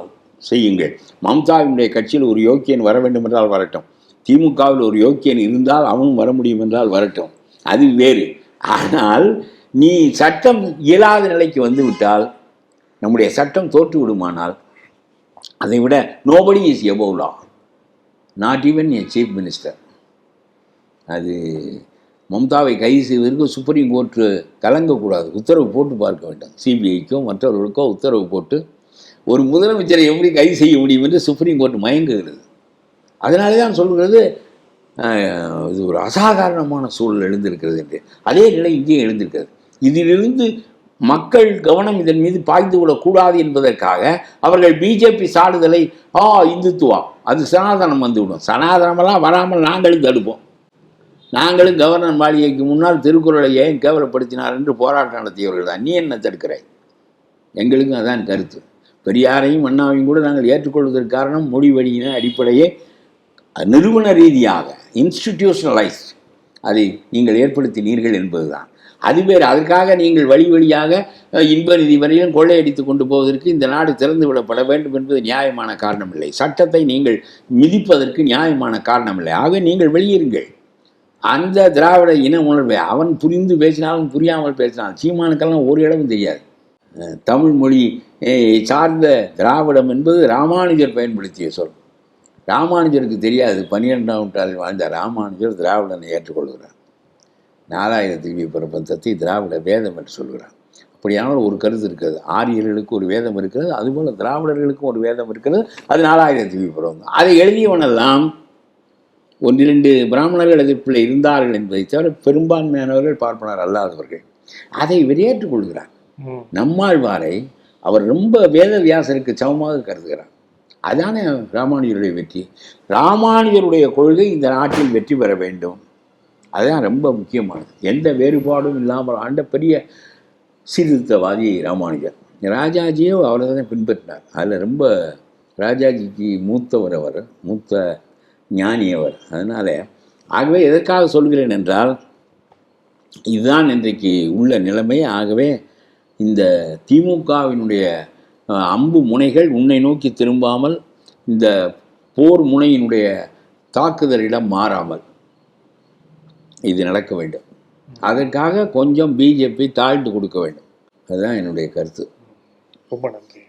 செய்யுங்கள். மம்தாவினுடைய கட்சியில் ஒரு யோக்கியன் வர வேண்டும் என்றால் வரட்டும், திமுகவில் ஒரு யோக்கியன் இருந்தால் அவனும் வர முடியும் என்றால் வரட்டும், அது வேறு. ஆனால் நீ சட்டம் இயலாத நிலைக்கு வந்து விட்டால், நம்முடைய சட்டம் தோற்று விடுமானால், அதை விட nobody is above law, not even a chief minister. அது மம்தாவை கைது செய்வதற்கு சுப்ரீம் கோர்ட்டு கலங்கக்கூடாது, உத்தரவு போட்டு பார்க்க வேண்டும். சிபிஐக்கோ மற்றவர்களுக்கோ உத்தரவு போட்டு ஒரு முதலமைச்சரை எப்படி கைது செய்ய முடியும் என்று சுப்ரீம் கோர்ட் மயங்குகிறது. அதனாலே தான் சொல்கிறது இது ஒரு அசாதாரணமான சூழல் எழுந்திருக்கிறது என்று. அதே நிலை இங்கேயும் எழுந்திருக்கிறது. இதிலிருந்து மக்கள் கவனம் இதன் மீது பாய்ந்து விடக்கூடாது என்பதற்காக அவர்கள் பிஜேபி சாடுதலை இந்துத்துவா, அது சனாதனம் வந்துவிடும், சனாதனமெல்லாம் வராமல் நாங்களும் தடுப்போம், நாங்களும் கவர்னர் மாளிகைக்கு முன்னால் திருக்குறளை ஏன் கேவலப்படுத்தினார் என்று போராட்டம் நடத்தியவர்கள் தான். நீ என்ன தடுக்கிறாய்? எங்களுக்கும் அதான் கருத்து. பெரியாரையும் அண்ணாவையும் கூட நாங்கள் ஏற்றுக்கொள்வதற்கு காரணம் மொழி வழியின அடிப்படையே நிறுவன ரீதியாக இன்ஸ்டிடியூஷனலைஸ் அதை நீங்கள் ஏற்படுத்தினீர்கள் என்பதுதான். அது வேறு. அதற்காக நீங்கள் வழி வழியாக இன்ப நிதி வரையிலும் கொள்ளையடித்து கொண்டு போவதற்கு இந்த நாடு திறந்து விடப்பட வேண்டும் என்பது நியாயமான காரணம் இல்லை. சட்டத்தை நீங்கள் மிதிப்பதற்கு நியாயமான காரணம் இல்லை. ஆக நீங்கள் வெளியேறுங்கள். அந்த திராவிட இன உணர்வை அவன் புரிந்து பேசினாலும் புரியாமல் பேசினாலும் சீமானுக்கெல்லாம் ஒரு இடமும் தெரியாது. தமிழ் மொழி சார்ந்த திராவிடம் என்பது ராமானுஜர் பயன்படுத்திய சொல். ராமானுஜருக்கு தெரியாது. 12ஆம் நூற்றாண்டில் வாழ்ந்த ராமானுஜர் திராவிடனை ஏற்றுக்கொள்கிறார். 4000 திவ்ய பிரபந்தத்தை திராவிட வேதம் என்று சொல்கிறார். அப்படியானால் ஒரு கருத்து இருக்கிறது. ஆரியர்களுக்கு ஒரு வேதம் இருக்கிறது, அதுபோல் திராவிடர்களுக்கும் ஒரு வேதம் இருக்கிறது. அது 4000 திவ்ய பிரபந்தம். அதை எழுதியவனெல்லாம் 1-2 பிராமணர்கள் எதிர்ப்பில் இருந்தார்கள் என்பதை தவிர பெரும்பான்மையானவர்கள் பார்ப்பனர் அல்லாதவர்கள். அதை இவர் ஏற்றுக்கொள்கிறார். நம்மாழ்வாரை அவர் ரொம்ப வேத வியாசருக்கு சமமாக கருதுகிறார். அதானே ராமானுஜருடைய வெற்றி. ராமானுஜருடைய கொள்கை இந்த நாட்டில் வெற்றி பெற வேண்டும். அதுதான் ரொம்ப முக்கியமானது. எந்த வேறுபாடும் இல்லாமல் ஆண்ட பெரிய சீர்திருத்தவாதி ராமானுஜர். ராஜாஜியோ அவரை தான் பின்பற்றினார். அதில் ரொம்ப ராஜாஜிக்கு மூத்தவர், அவர் மூத்த ஞானியவர். அதனால் ஆகவே எதற்காக சொல்கிறேன் என்றால் இதுதான் இன்றைக்கு உள்ள நிலைமை. ஆகவே இந்த திமுகவினுடைய அம்பு முனைகள் உன்னை நோக்கி திரும்பாமல், இந்த போர் முனையினுடைய தாக்குதலிடம் மாறாமல் இது நடக்க வேண்டும். அதற்காக கொஞ்சம் பிஜேபி தாழ்ந்து கொடுக்க வேண்டும். அதுதான் என்னுடைய கருத்து. ரொம்ப நன்றி.